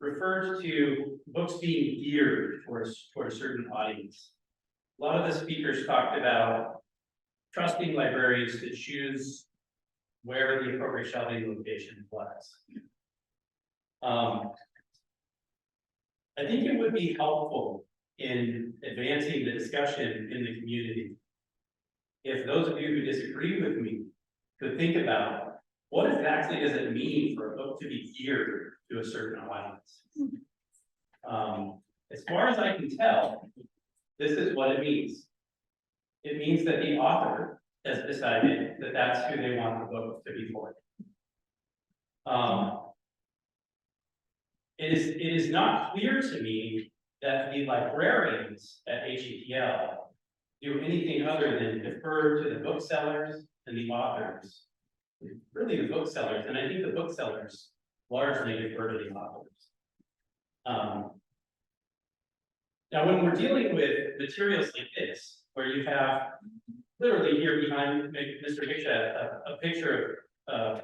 referred to books being geared towards a certain audience. A lot of the speakers talked about trusting librarians to choose where the appropriate shelving location was. I think it would be helpful in advancing the discussion in the community if those of you who disagree with me could think about what exactly does it mean for a book to be geared to a certain audience. As far as I can tell, this is what it means. It means that the author has decided that that's who they want the book to be for. It is not clear to me that the librarians at HEPL do anything other than defer to the booksellers and the authors. Really the booksellers, and I think the booksellers largely defer to the authors. Now, when we're dealing with materials like this, where you have literally here behind Mr. Hicksha, a picture of,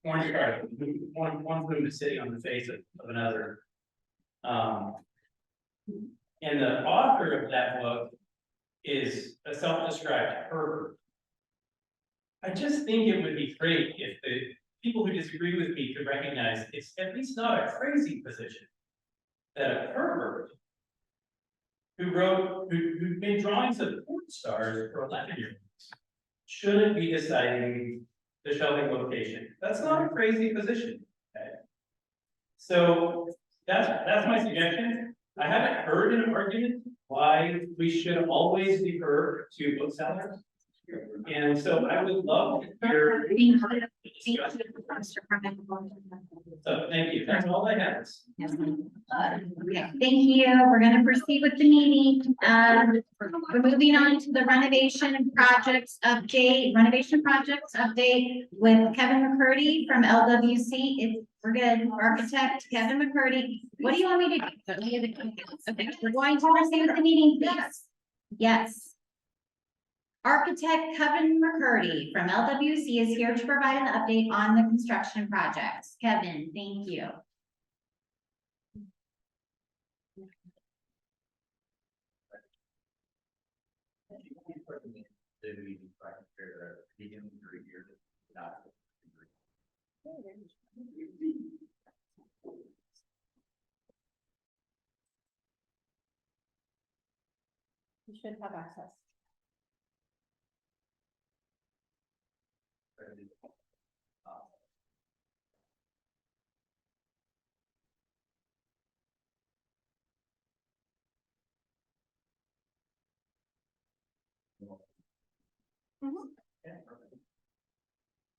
orange card, one bloom is sitting on the face of another. And the author of that book is a self-described pervert. I just think it would be great if the people who disagree with me could recognize it's at least not a crazy position that a pervert who made drawings of porn stars for 11-year-olds shouldn't be deciding the shelving location. That's not a crazy position. Okay? So that's my suggestion. I haven't heard an argument why we should always defer to booksellers. And so I would love to hear. So thank you. That's all I have. Okay, thank you. We're gonna proceed with the meeting. We're moving on to the renovation projects update with Kevin McCurdy from LWC. We're good. Architect Kevin McCurdy. What do you want me to do? Okay, we're going to proceed with the meeting, please. Yes. Architect Kevin McCurdy from LWC is here to provide an update on the construction projects. Kevin, thank you. You should have access.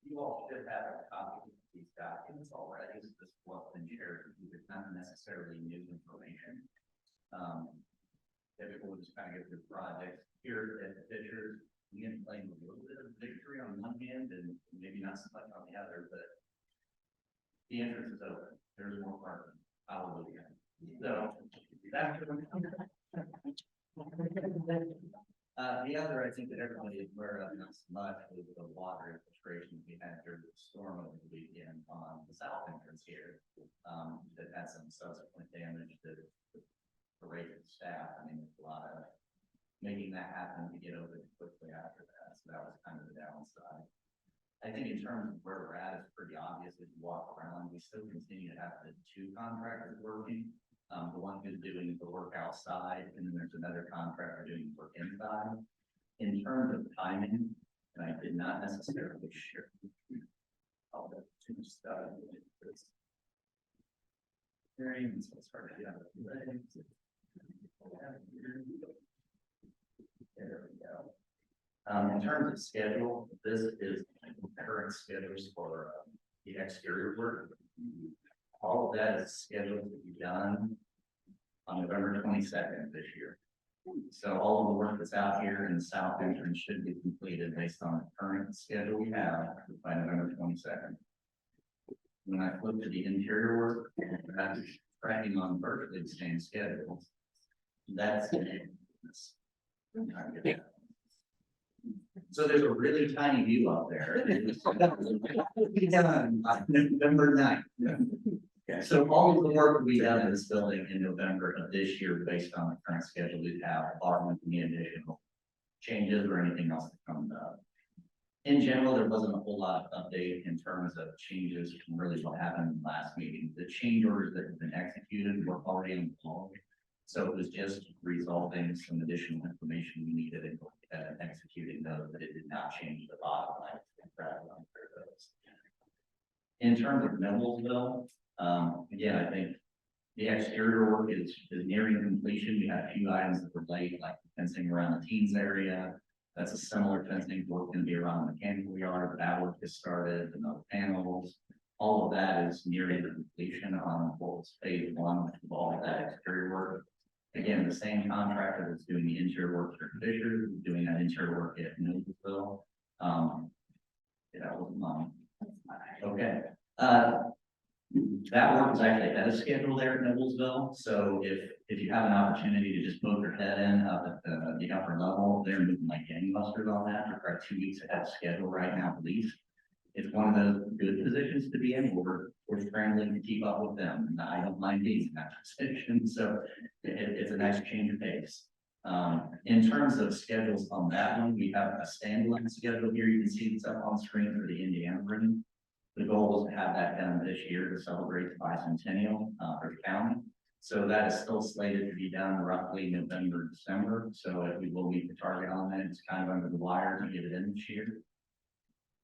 You all should have a copy of these documents already. This is what's been shared with you. It's not necessarily new information. Typically, we'll just kind of get through projects. Here at the pictures, we can claim a little bit of victory on one hand and maybe not so much on the other, but the entrance is open. There's more parking. Hallelujah. So that's The other, I think that everybody is aware of, not so much, was the water infiltration we had during the storm over the weekend on the south entrance here. That had some subsequent damage to the parade staff. I mean, there's a lot of making that happen to get over it quickly after that. So that was kind of the downside. I think in terms of where we're at, it's pretty obvious as you walk around. We still continue to have the two contractors working. The one who's doing the work outside, and then there's another contractor doing the work inside. In terms of timing, and I did not necessarily share all the two stuff. Variance, let's start again. There we go. In terms of schedule, this is current schedules for the exterior work. All of that is scheduled to be done on November 22nd this year. So all of the work that's out here in the south entrance should be completed based on the current schedule we have by November 22nd. When I flip to the interior work, that's tracking on virtually the same schedule. That's so there's a really tiny view up there. It'll be done by November 9th. Okay. So all of the work will be done in this building in November of this year based on the current schedule we have, barring any additional changes or anything else that comes up. In general, there wasn't a whole lot of update in terms of changes from really what happened in the last meeting. The change orders that have been executed were already involved. So it was just resolving some additional information we needed and executing those, but it did not change the bottom line. In terms of Noblesville, again, I think the exterior work is nearing completion. We had a few items that were late, like fencing around the teens area. That's a similar fencing work going to be around the mechanical yard, but that work has started, and the panels. All of that is nearing completion on what was phase one of all of that exterior work. Again, the same contractor that's doing the interior work for Fisher, doing that interior work at Noblesville. That wasn't mine. Okay. That work is actually ahead of schedule there at Noblesville. So if you have an opportunity to just poke your head in up at the upper level, they're moving like gangbusters on that. They're probably 2 weeks ahead of schedule right now, at least. It's one of those good positions to be in. We're scrambling to keep up with them. And I don't mind being in that position. So it's a nice change of pace. In terms of schedules on that one, we have a standalone schedule here. You can see it's up on screen for the Indiana ring. The goal is to have that done this year to celebrate the bicentennial for the county. So that is still slated to be done roughly November, December. So we will meet the target on that. It's kind of under the wire to get it in this year.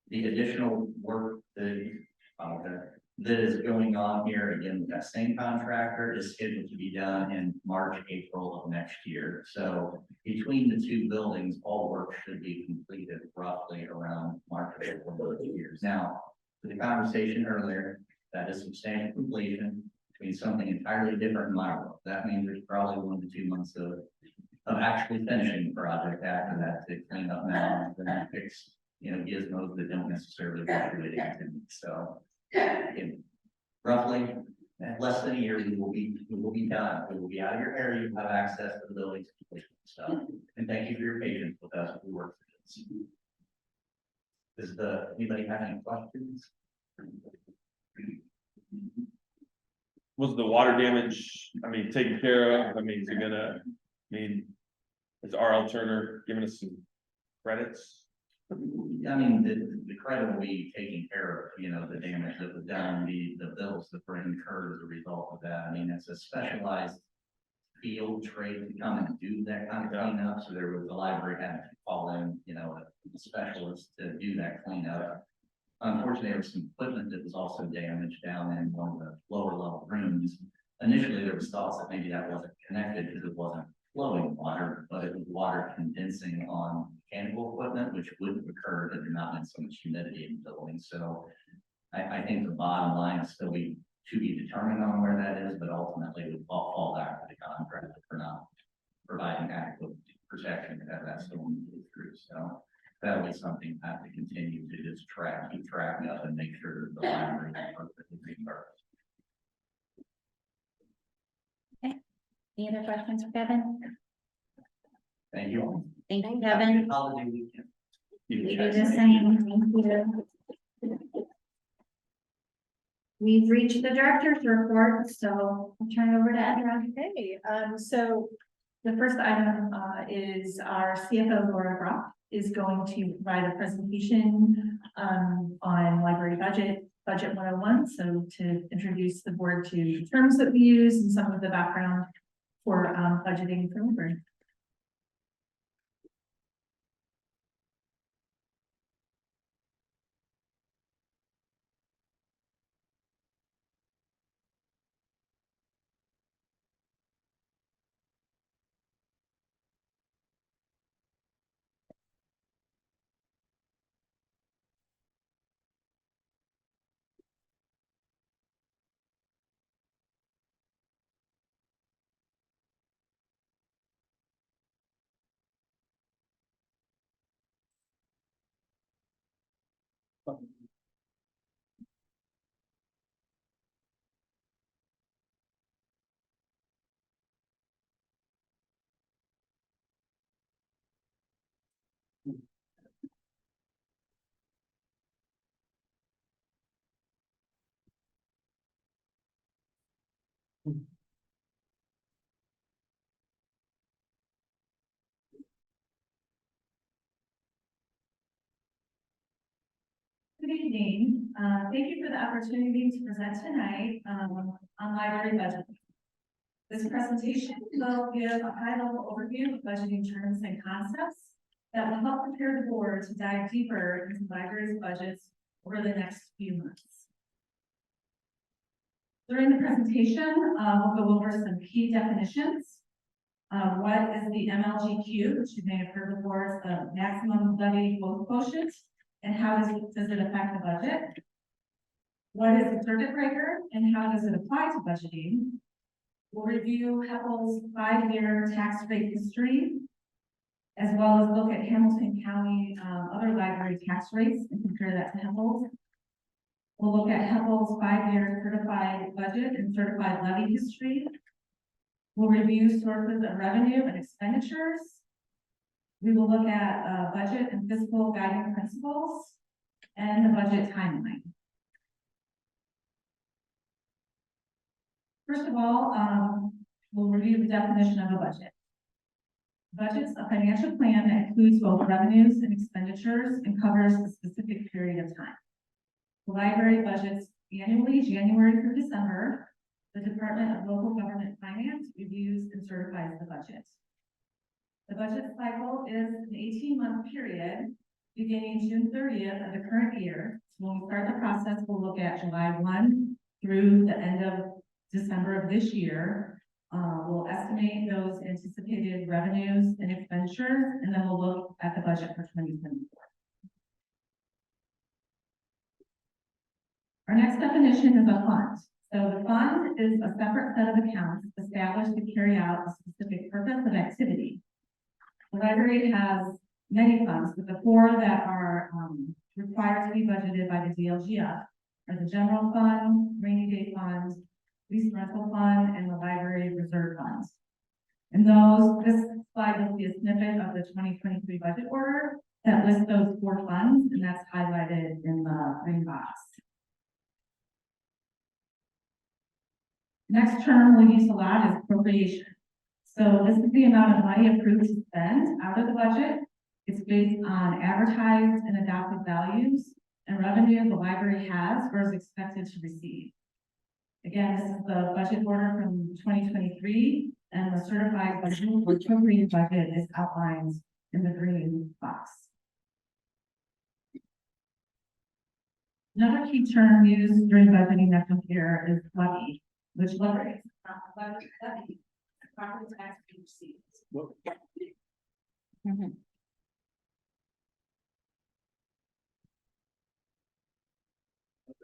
The additional work that is going on here, again, with that same contractor, is scheduled to be done in March, April of next year. So between the two buildings, all work should be completed roughly around March, April of those years. Now, for the conversation earlier, that is substantial completion between something entirely different in my world. That means there's probably 1 to 2 months of actually finishing the project after that to clean up now and fix, gizmos that don't necessarily get related to me. So again, roughly less than a year, we will be done. We will be out of your area. You have access to the buildings to complete stuff. And thank you for your patience with us as we work through this. Anybody have any questions? Was the water damage, taken care of? Is R.L. Turner giving us some credits? The credit will be taking care of, the damage that was done, the bills that were incurred as a result of that. It's a specialized field trade to come and do that kind of cleanup. So the library had to call in, a specialist to do that cleanup. Unfortunately, there was some equipment that was also damaged down in one of the lower level rooms. Initially, there was thoughts that maybe that wasn't connected because it wasn't flowing water, but it was water condensing on mechanical equipment, which wouldn't occur if there's not been so much humidity in the building. So I think the bottom line is still to be determined on where that is, but ultimately it would fall back to the contractor for not providing adequate protection to have that storm move through. So that'll be something I have to continue to just keep track of and make sure that the library is perfectly reimbursed. Okay. Any other questions for Kevin? Thank you all. Thank you, Kevin. Holiday weekend. We do the same. Thank you. We've reached the director's report, so I'll turn it over to Edra. Okay, so the first item, is our CFO Laura Brock is going to provide a presentation, on library budget 101. So to introduce the board to the terms that we use and some of the background for, budgeting for library. Good evening. Thank you for the opportunity to present tonight on library budget. This presentation will give a high-level overview of budgeting terms and concepts that will help prepare the board to dive deeper into library's budgets over the next few months. During the presentation, we'll go over some key definitions. What is the MLGQ, which you may have heard before, is the maximum levy growth quotient, and how does it affect the budget? What is the circuit breaker and how does it apply to budgeting? We'll review HEPL's 5-year tax rate history, as well as look at Hamilton County other library tax rates and compare that to HEPL's. We'll look at HEPL's 5-year certified budget and certified levy history. We'll review sources of revenue and expenditures. We will look at budget and fiscal guiding principles and the budget timeline. First of all, we'll review the definition of a budget. Budget's a financial plan that includes both revenues and expenditures and covers a specific period of time. The library budgets annually, January through December. The Department of Local Government Finance reviews and certifies the budget. The budget cycle is an 18-month period beginning June 30th of the current year. So when we start the process, we'll look at July 1 through the end of December of this year. We'll estimate those anticipated revenues and expenditures, and then we'll look at the budget for 2024. Our next definition is a fund. So the fund is a separate set of accounts established to carry out a specific purpose of activity. The library has many funds, but the 4 that are required to be budgeted by the DLGF are the general fund, rainy day fund, lease rental fund, and the library reserve fund. And this slide will be a snippet of the 2023 budget order that lists those 4 funds, and that's highlighted in the green box. Next term we'll use a lot is appropriation. So this is the amount of money approved to spend out of the budget. It's based on advertised and adopted values and revenue the library has or is expected to receive. Again, this is the budget order from 2023, and the certified budget or appropriated budget is outlined in the green box. Another key term used during budgeting that comes here is levy, which levy is not levy, property tax receipts.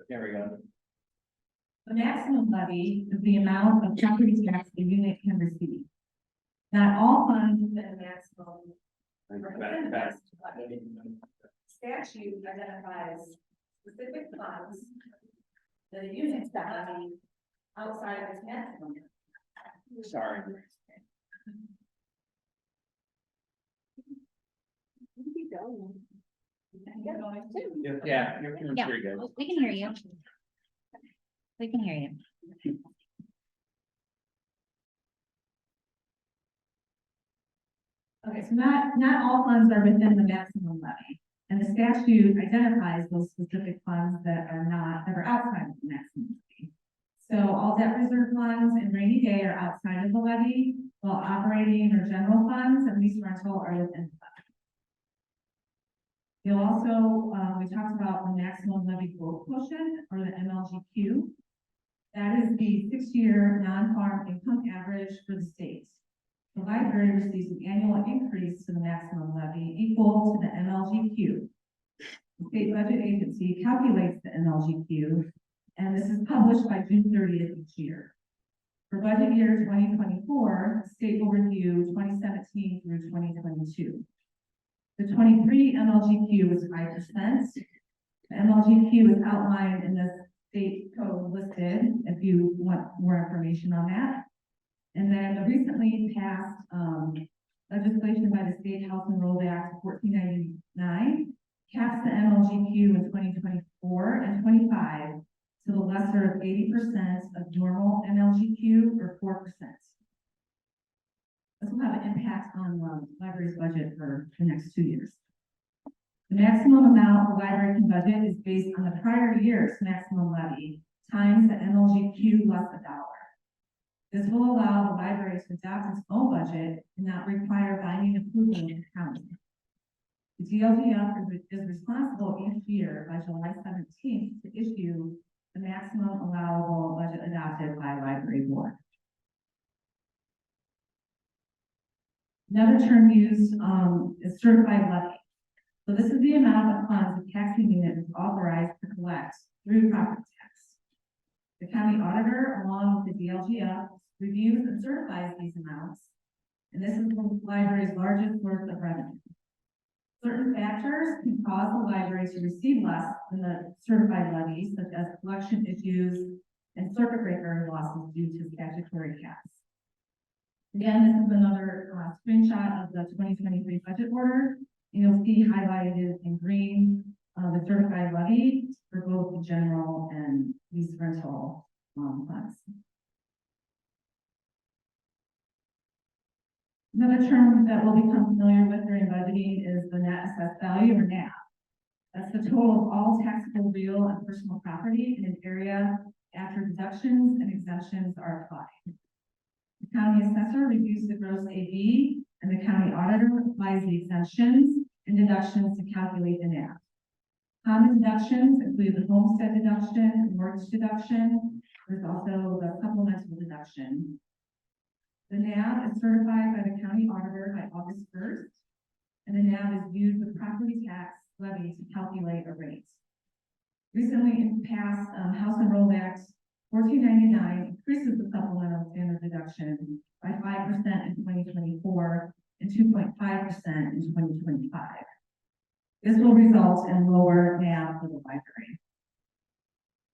There we go. The maximum levy is the amount of property tax the unit can receive. Not all funds within the maximum. Statute identifies specific funds that a unit levy outside of its maximum. Sorry. Yeah, you're doing Yeah. pretty good. We can hear you. We can hear you. Okay, so not all funds are within the maximum levy, and the statute identifies those specific funds that are outside of the maximum levy. So all debt reserve funds and rainy day are outside of the levy, while operating or general funds and lease rental are within the levy. You'll also, we talked about the maximum levy growth quotient, or the MLGQ. That is the 6-year non-farm income average for the state. The library receives an annual increase to the maximum levy equal to the MLGQ. The state budget agency calculates the MLGQ, and this is published by June 30th each year. For budget year 2024, the state will review 2017 through 2022. The 23 MLGQ was 5%. The MLGQ is outlined in the state code listed if you want more information on that. And then the recently passed legislation by the State House Enrolled Act 1499 caps the MLGQ in 2024 and 25 to the lesser of 80% of normal MLGQ or 4%. This will have an impact on the library's budget for the next 2 years. The maximum amount the library can budget is based on the prior year's maximum levy times the MLGQ less $1. This will allow the library to adopt its own budget and not require binding approval of the county. The DLGF is responsible each year by July 17th to issue the maximum allowable budget adopted by library board. Another term used is certified levy. So this is the amount of funds the taxing unit is authorized to collect through property tax. The county auditor, along with the DLGF, reviews and certifies these amounts, and this is the library's largest source of revenue. Certain factors can cause the library to receive less than the certified levy, such as collection issues and circuit breaker losses due to statutory caps. Again, this is another screenshot of the 2023 budget order. You'll see highlighted in green the certified levy for both the general and lease rental funds. Another term that we'll become familiar with during budgeting is the net assessed value, or NAV. That's the total of all taxable real and personal property in an area after deductions and exemptions are applied. The county assessor reviews the gross AV, and the county auditor applies the exemptions and deductions to calculate the NAV. Common deductions include the homestead deduction, mortgage deduction. There's also the supplemental deduction. The NAV is certified by the county auditor by August 1st, and the NAV is used with property tax levy to calculate a rate. Recently passed House Enrolled Act 1499 increases the supplemental standard deduction by 5% in 2024 and 2.5% in 2025. This will result in lower NAV for the library.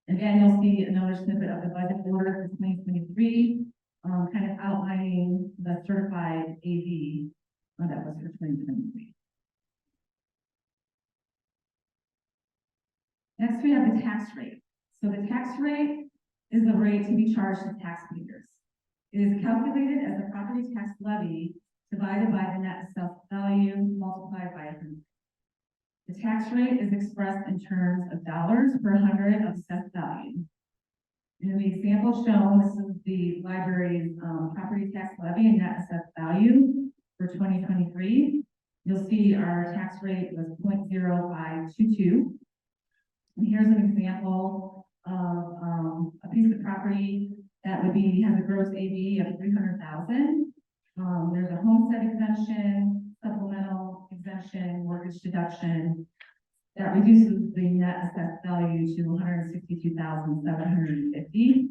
Again, you'll see another snippet of the budget order for 2023, kind of outlining the certified AV that was for 2023. Next, we have the tax rate. So the tax rate is the rate to be charged to taxpayers. It is calculated as a property tax levy divided by the net assessed value multiplied by 100. The tax rate is expressed in terms of dollars per 100 of assessed value. In the example shown, this is the library's property tax levy and net assessed value for 2023. You'll see our tax rate was 0.0522. And here's an example of a piece of property that would be, has a gross AV of 300,000. There's a homestead exemption, supplemental exemption, mortgage deduction that reduces the net assessed value to 162,750.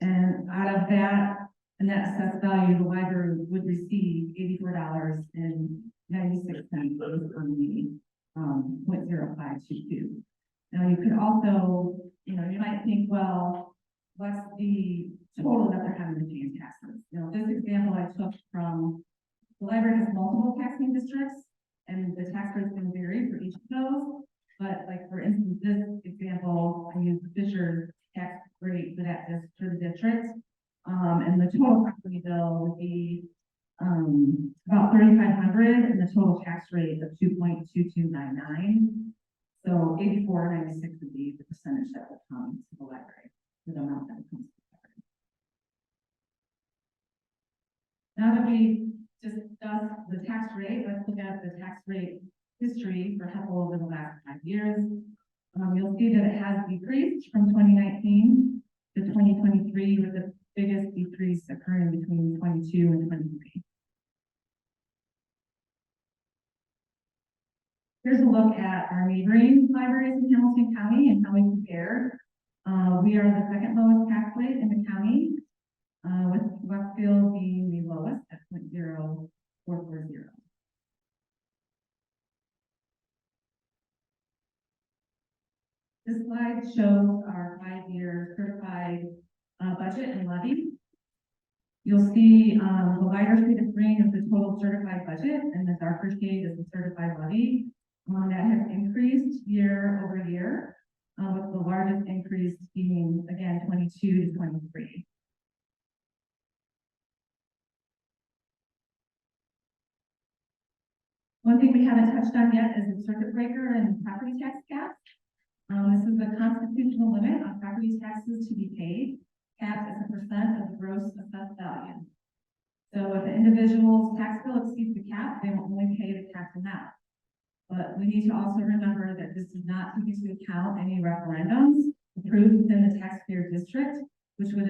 And out of that net assessed value, the library would receive $84.96 based on the 0.0522. Now you could also, you might think, well, what's the total that they're having to pay in taxes? This example I took from, the library has multiple taxing districts, and the tax rate's gonna vary for each of those. But like, for instance, this example, I used the Fisher tax rate for that, for the district. And the total property bill would be, about 3,500 and the total tax rate of 2.2299. So 84.96 would be the percentage that would come to the library, the amount that would come to the library. Now that we discussed the tax rate, let's look at the tax rate history for HEPL over the last 5 years. You'll see that it has decreased from 2019 to 2023, with the biggest decrease occurring between 22 and 23. Here's a look at our neighboring libraries in Hamilton County and how we compare. We are the second lowest tax rate in the county, with Westfield being the lowest at 0.0440. This slide shows our 5-year certified budget and levy. You'll see the lighter shade of green is the total certified budget, and the darker shade is the certified levy. That has increased year over year, with the largest increase being, again, 22 to 23. One thing we haven't touched on yet is the circuit breaker and property tax cap. This is the constitutional limit on property taxes to be paid, capped as a percent of the gross assessed value. So if the individual's tax bill exceeds the cap, they will only pay the tax amount. But we need to also remember that this does not take into account any referendums approved within the taxpayer district, which would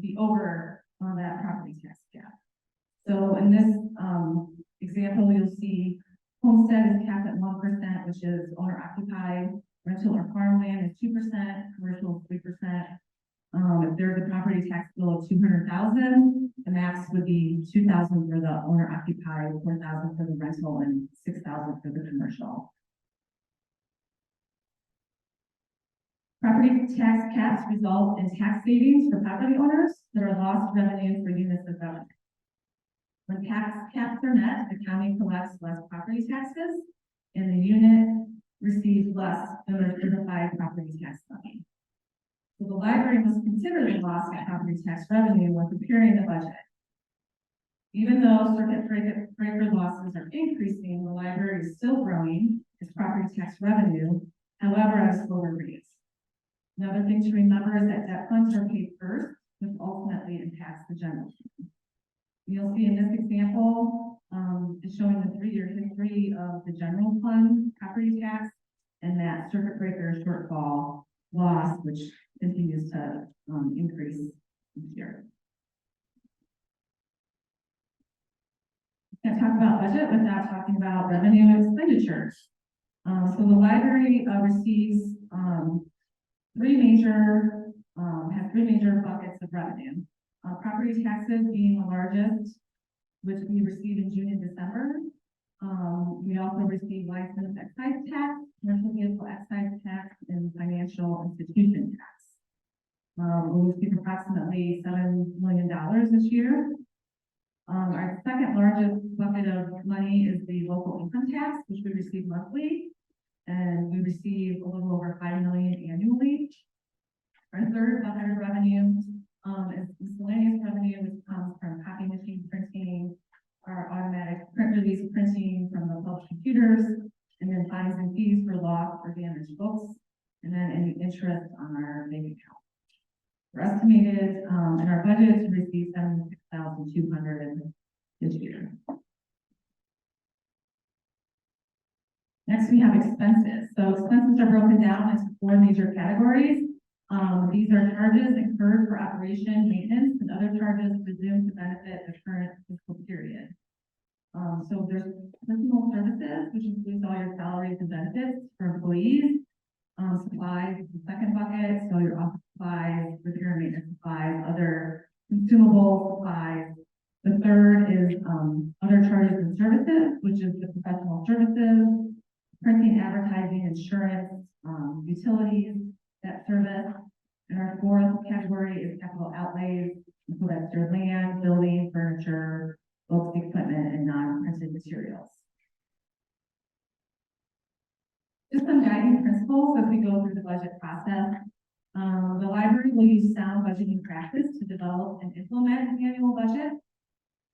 be over on that property tax cap. So in this example, you'll see homestead is capped at 1%, which is owner occupied. Rental or farmland is 2%, commercial is 3%. If there's a property tax bill of 200,000, the max would be 2,000 for the owner occupied, 4,000 for the rental, and 6,000 for the commercial. Property tax caps result in tax savings for property owners that are lost revenue for units of government. When tax caps are met, the county collects less property taxes, and the unit receives less than their certified property tax levy. So the library must consider the loss of property tax revenue when preparing the budget. Even though circuit breaker losses are increasing, the library is still growing its property tax revenue, however, at a slower rate. Another thing to remember is that debt funds are paid first, which ultimately impacts the general fund. You'll see in this example, is showing the 3-year history of the general fund property tax and that circuit breaker shortfall loss, which continues to increase each year. Can't talk about budget without talking about revenue and expenditures. So the library receives three major buckets of revenue. Property taxes being the largest, which we receive in June and December. We also receive license excise tax, commercial vehicle excise tax, and financial institution tax. We'll receive approximately $7 million this year. Our second largest bucket of money is the local income tax, which we receive monthly, and we receive a little over $5 million annually. Our third bucket of revenue is miscellaneous revenue, which comes from copy machine printing, our automatic print release printing from the published computers, and then fines and fees for lost or damaged books, and then any interest on our bank account. We're estimated in our budget to receive $76,200 this year. Next, we have expenses. So expenses are broken down into 4 major categories. These are charges incurred for operation, maintenance, and other charges presumed to benefit the current fiscal period. So there's personal services, which includes all your salaries and benefits for employees. Supplies is the second bucket, so your office supplies, repair and maintenance supplies, other consumable supplies. The third is other charges and services, which is the professional services, printing, advertising, insurance, utilities, debt service. And our fourth category is capital outlays, so that's your land, building, furniture, books, equipment, and non-printed materials. Just some guiding principles as we go through the budget process. The library will use sound budgeting practice to develop and implement the annual budget.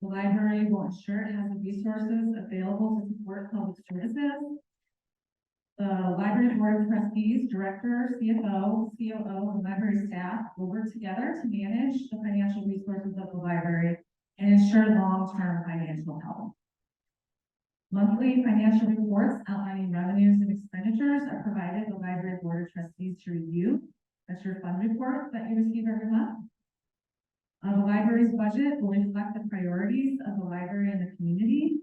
The library will ensure it has the resources available to support public services. The library board of trustees, director, CFO, COO, and library staff will work together to manage the financial resources of the library and ensure long-term financial health. Monthly financial reports outlining revenues and expenditures are provided to the library board of trustees to review. That's your fund report that you receive every month. The library's budget will reflect the priorities of the library and the community.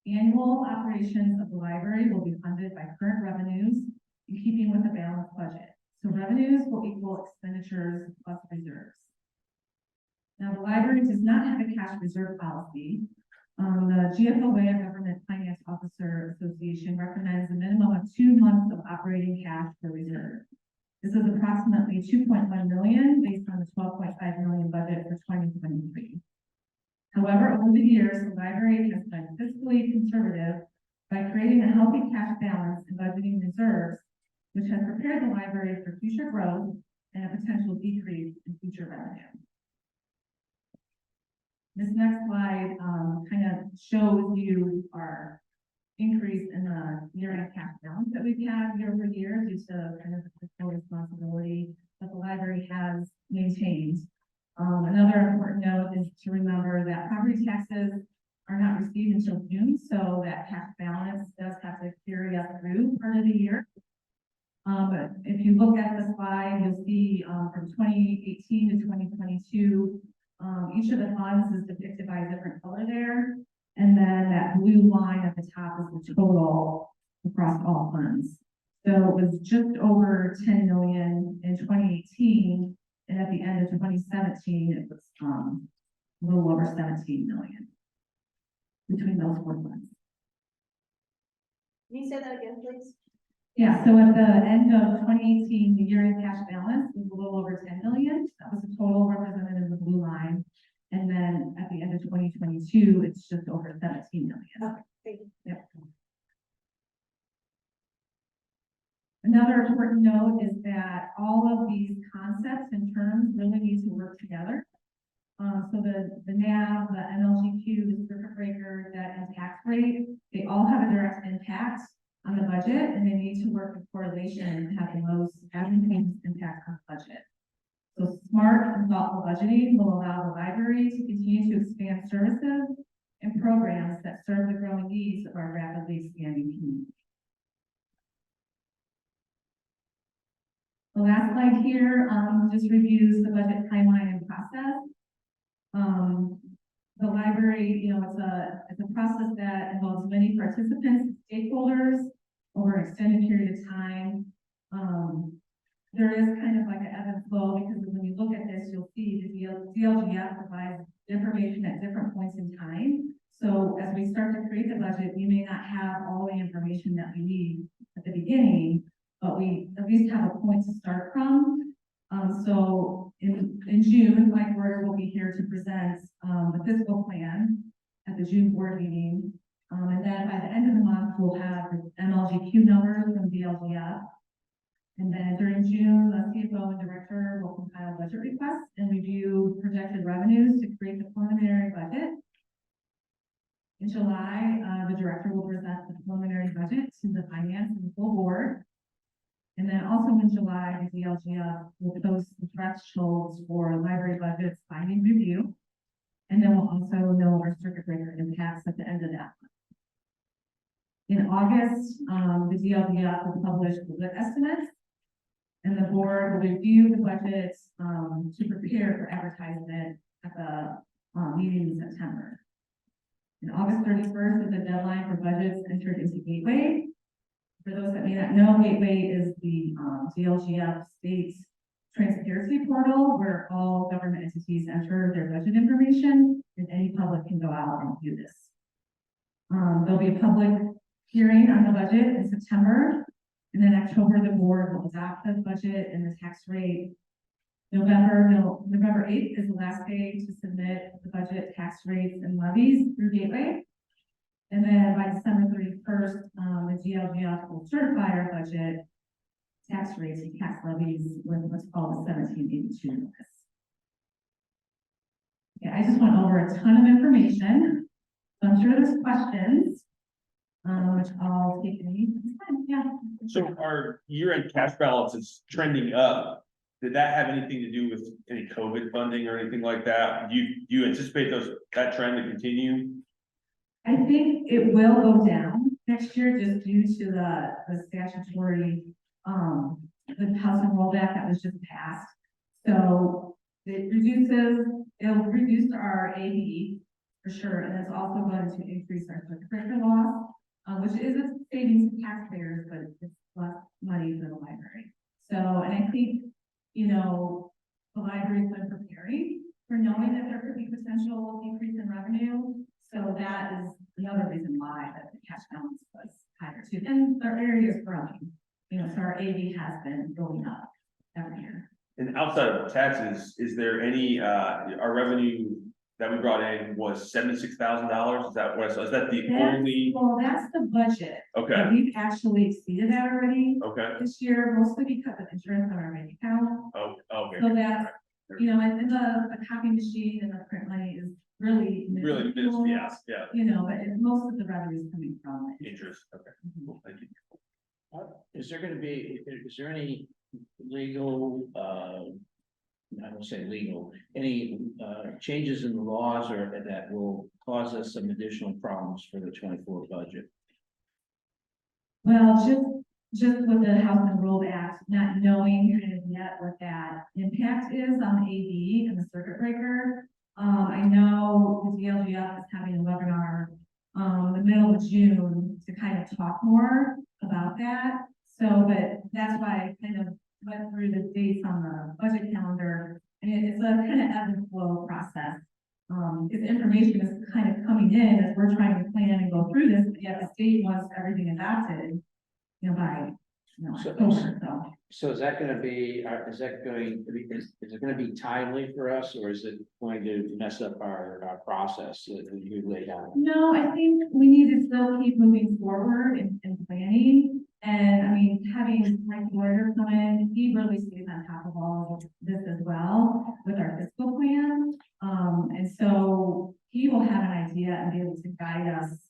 Annual operations of the library will be funded by current revenues in keeping with a balanced budget. So revenues will equal expenditures plus reserves. Now, the library does not have a cash reserve policy. The GFOA, Government Finance Officer Association, recommends a minimum of 2 months of operating cash for reserve. This is approximately $2.1 million based on the $12.5 million budget for 2023. However, over the years, the library has been fiscally conservative by creating a healthy cash balance and budgeting reserves, which has prepared the library for future growth and a potential decrease in future revenue. This next slide kind of shows you our increase in the year-end cash balance that we've had year over year due to kind of the fiscal responsibility that the library has maintained. Another important note is to remember that property taxes are not received until June, so that cash balance does have to carry us through part of the year. But if you look at the slide, you'll see from 2018 to 2022, each of the funds is depicted by a different color there. And then that blue line at the top is the total across all funds. So it was just over 10 million in 2018. And at the end of 2017, it was a little over 17 million between those 4 funds. Can you say that again, please? Yeah, so at the end of 2018, the year-end cash balance was a little over 10 million. That was the total represented in the blue line. And then at the end of 2022, it's just over 17 million. Okay, thank you. Yep. Another important note is that all of these concepts and terms really need to work together. So the NAV, the NLGQ, the circuit breaker, debt and tax rate, they all have a direct impact on the budget, and they need to work in correlation to have the most advantageous impact on the budget. So smart and thoughtful budgeting will allow the library to continue to expand services and programs that serve the growing needs of our rapidly expanding community. The last slide here just reviews the budget timeline and process. The library, it's a process that involves many participants, stakeholders over an extended period of time. There is kind of like an ebb and flow because when you look at this, you'll see the DLGF provides information at different points in time. So as we start to create the budget, we may not have all the information that we need at the beginning, but we at least have a point to start from. So in June, Mike Werder will be here to present the fiscal plan at the June board meeting. And then by the end of the month, we'll have the MLGQ numbers from DLGF. And then during June, the CFO and director will compile budget requests and review projected revenues to create the preliminary budget. In July, the director will present the preliminary budget to the finance and the full board. And then also in July, the DLGF will post the thresholds for library budgets finding review. And then we'll also know our circuit breaker impacts at the end of that month. In August, the DLGF will publish the lit estimates, and the board will review the budgets to prepare for advertisement at the meeting in September. And August 31st is the deadline for budgets entered into Gateway. For those that may not know, Gateway is the DLGF state transparency portal where all government entities enter their budget information, and any public can go out and view this. There'll be a public hearing on the budget in September, and then October, the board will adopt the budget and the tax rate. November 8th is the last day to submit the budget, tax rates, and levies through Gateway. And then by December 31st, the GLGF will certify our budget, tax rates and tax levies with what's called the 1782 notice. Okay, I just went over a ton of information. So I'm sure there's questions, which I'll take any time. Yeah. So our year-end cash balance is trending up. Did that have anything to do with any COVID funding or anything like that? Do you anticipate that trend to continue? I think it will go down next year just due to the statutory, the housing rollback that was just passed. So it'll reduce our AD for sure, and it's also going to increase our circuit breaker loss, which is a savings to taxpayers, but it's less money for the library. So, and I think, you know, the library's been preparing for knowing that there could be potential decrease in revenue. So that is another reason why that the cash balance was higher too. And our area is growing, you know, so our AV has been going up every year. And outside of taxes, is there any, our revenue that we brought in was $76,000? Is that what, so is that the only? Well, that's the budget. Okay. But we've actually exceeded that already. Okay. This year, mostly because of insurance on our bank account. Oh, okay. So that, you know, and the copy machine and the print money is really. Really, minuscule, yeah. You know, but most of the revenue is coming from it. Interest, okay, cool, thank you. Is there any legal, I don't say legal, any changes in the laws or that will cause us some additional problems for the 24 budget? Well, just with the House and Rule Act, not knowing kind of yet what that impact is on the AD and the circuit breaker. I know the DLGF is having a webinar, the middle of June to kind of talk more about that. So, but that's why I kind of went through the dates on the budget calendar, and it's a kind of ebb and flow process. Because information is kind of coming in as we're trying to plan and go through this, but yet the state wants everything adopted, you know, by, you know, October, so. So is that gonna be, is it gonna be timely for us, or is it going to mess up our process that you laid out? No, I think we need to still keep moving forward in planning. And I mean, having Mike Lawyer come in, he really stays on top of all of this as well with our fiscal plan. And so he will have an idea and be able to guide us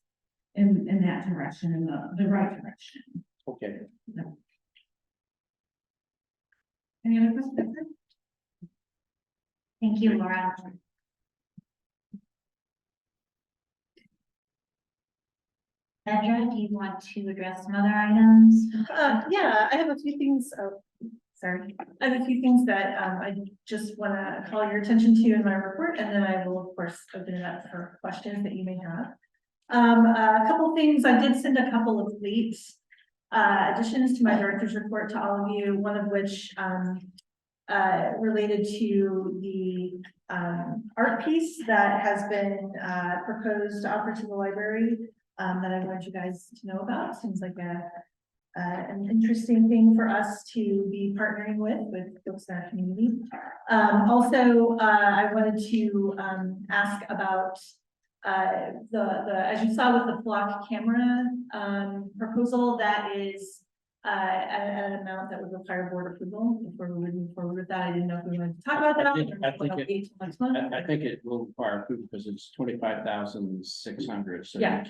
in that direction, in the right direction. Okay. No. Any other questions? Thank you, Laura. Sandra, do you want to address some other items? Yeah, I have a few things, sorry. I have a few things that, I just want to call your attention to in my report, and then I will, of course, open it up for questions that you may have. A couple things, I did send a couple of late additions to my director's report to all of you, one of which, related to the art piece that has been proposed to offer to the library, that I wanted you guys to know about. Seems like an interesting thing for us to be partnering with folks in our community. Also, I wanted to ask about as you saw with the flock camera proposal, that is at an amount that would require board approval before we would move forward with that. I didn't know if we wanted to talk about that. I think it will require approval because it's 25,600, so Yeah.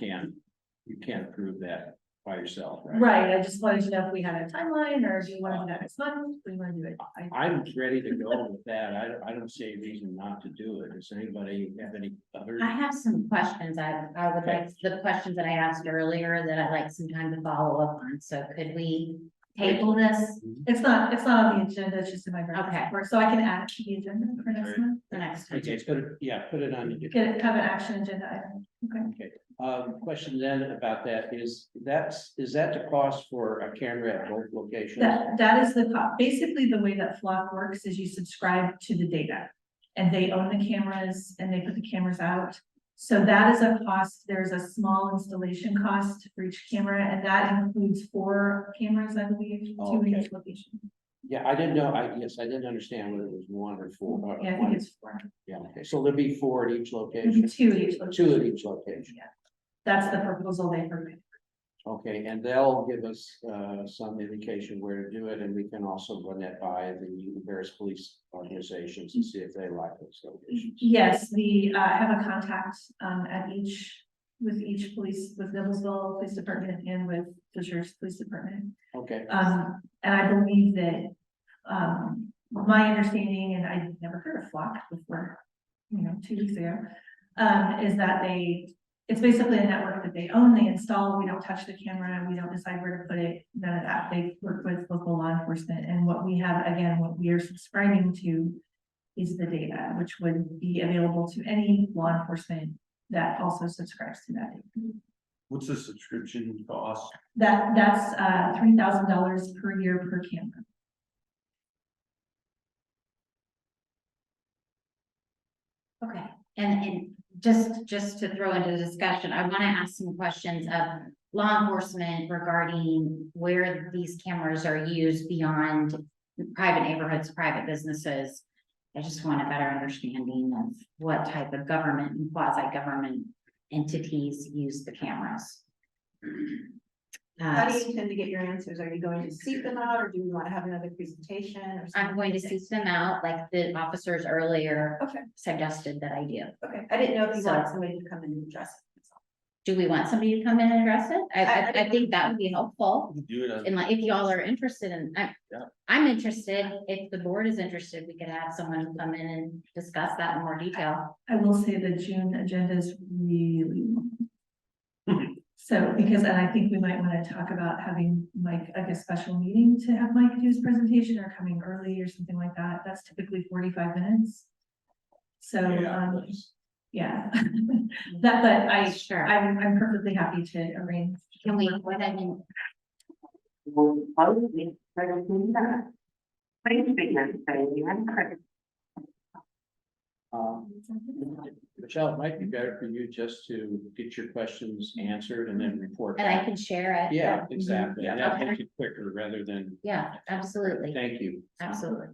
you can't approve that by yourself, right? Right, I just wanted to know if we had a timeline, or do you want to do that next month? Do you want to do it? I'm ready to go with that. I don't see any reason not to do it. Does anybody have any other? I have some questions. I would like the questions that I asked earlier that I'd like some time to follow up on. So could we table this? It's not on the agenda, it's just in my. Okay. Report, so I can add to the agenda for next month. The next time. Okay, it's good. Yeah, put it on. Get it, have an action agenda item. Okay. Okay, question then about that is that the cost for a camera at both locations? That is the cost. Basically, the way that Flock works is you subscribe to the data. And they own the cameras and they put the cameras out. So that is a cost. There's a small installation cost for each camera, and that includes 4 cameras, I believe, 2 in each location. Yeah, I didn't know. I didn't understand whether it was 1 or 4. Yeah, I think it's 4. Yeah, okay, so there'll be 4 at each Maybe location. 2 at each location. 2 at each location. Yeah. That's the proposal they heard. Okay, and they'll give us some indication where to do it, and we can also run that by the various police organizations and see if they like those locations. Yes, we have a contact with each police, with Noblesville Police Department and with Fishers Police Department. Okay, And I believe that, my understanding, and I never heard of Flock before, 2 weeks ago, is that it's basically a network that they own, they install, we don't touch the camera, we don't decide where to put it, none of that. They work with local law enforcement, and what we have, again, what we are subscribing to is the data, which would be available to any law enforcement that also subscribes to that data. What's the subscription cost? That's $3,000 per year per camera. Okay, and just to throw into the discussion, I want to ask some questions of law enforcement regarding where these cameras are used beyond private neighborhoods, private businesses. I just want a better understanding of what type of government and quasi-government entities use the cameras. How do you intend to get your answers? Are you going to seek them out, or do you want to have another presentation or something? I'm going to seek them out, like the officers earlier Okay. suggested that I do. Okay, I didn't know if you So- wanted somebody to come in and address it. Do we want somebody to come in and address it? I think that would be helpful. We can do it on. And like, if y'all are interested in, Yeah. I'm interested, if the board is interested, we could have someone come in and discuss that in more detail. I will say the June agenda is really long. So, and I think we might want to talk about having Mike, like a special meeting to have Mike do his presentation, or coming early or something like that. That's typically 45 minutes. So, yeah, Sure. I'm perfectly happy to arrange. Can we go ahead and? Michelle, it might be better for you just to get your questions answered and then report. And I back. can share it. Yeah, exactly. And that Okay. makes it quicker rather than. Yeah, absolutely, Thank you. absolutely.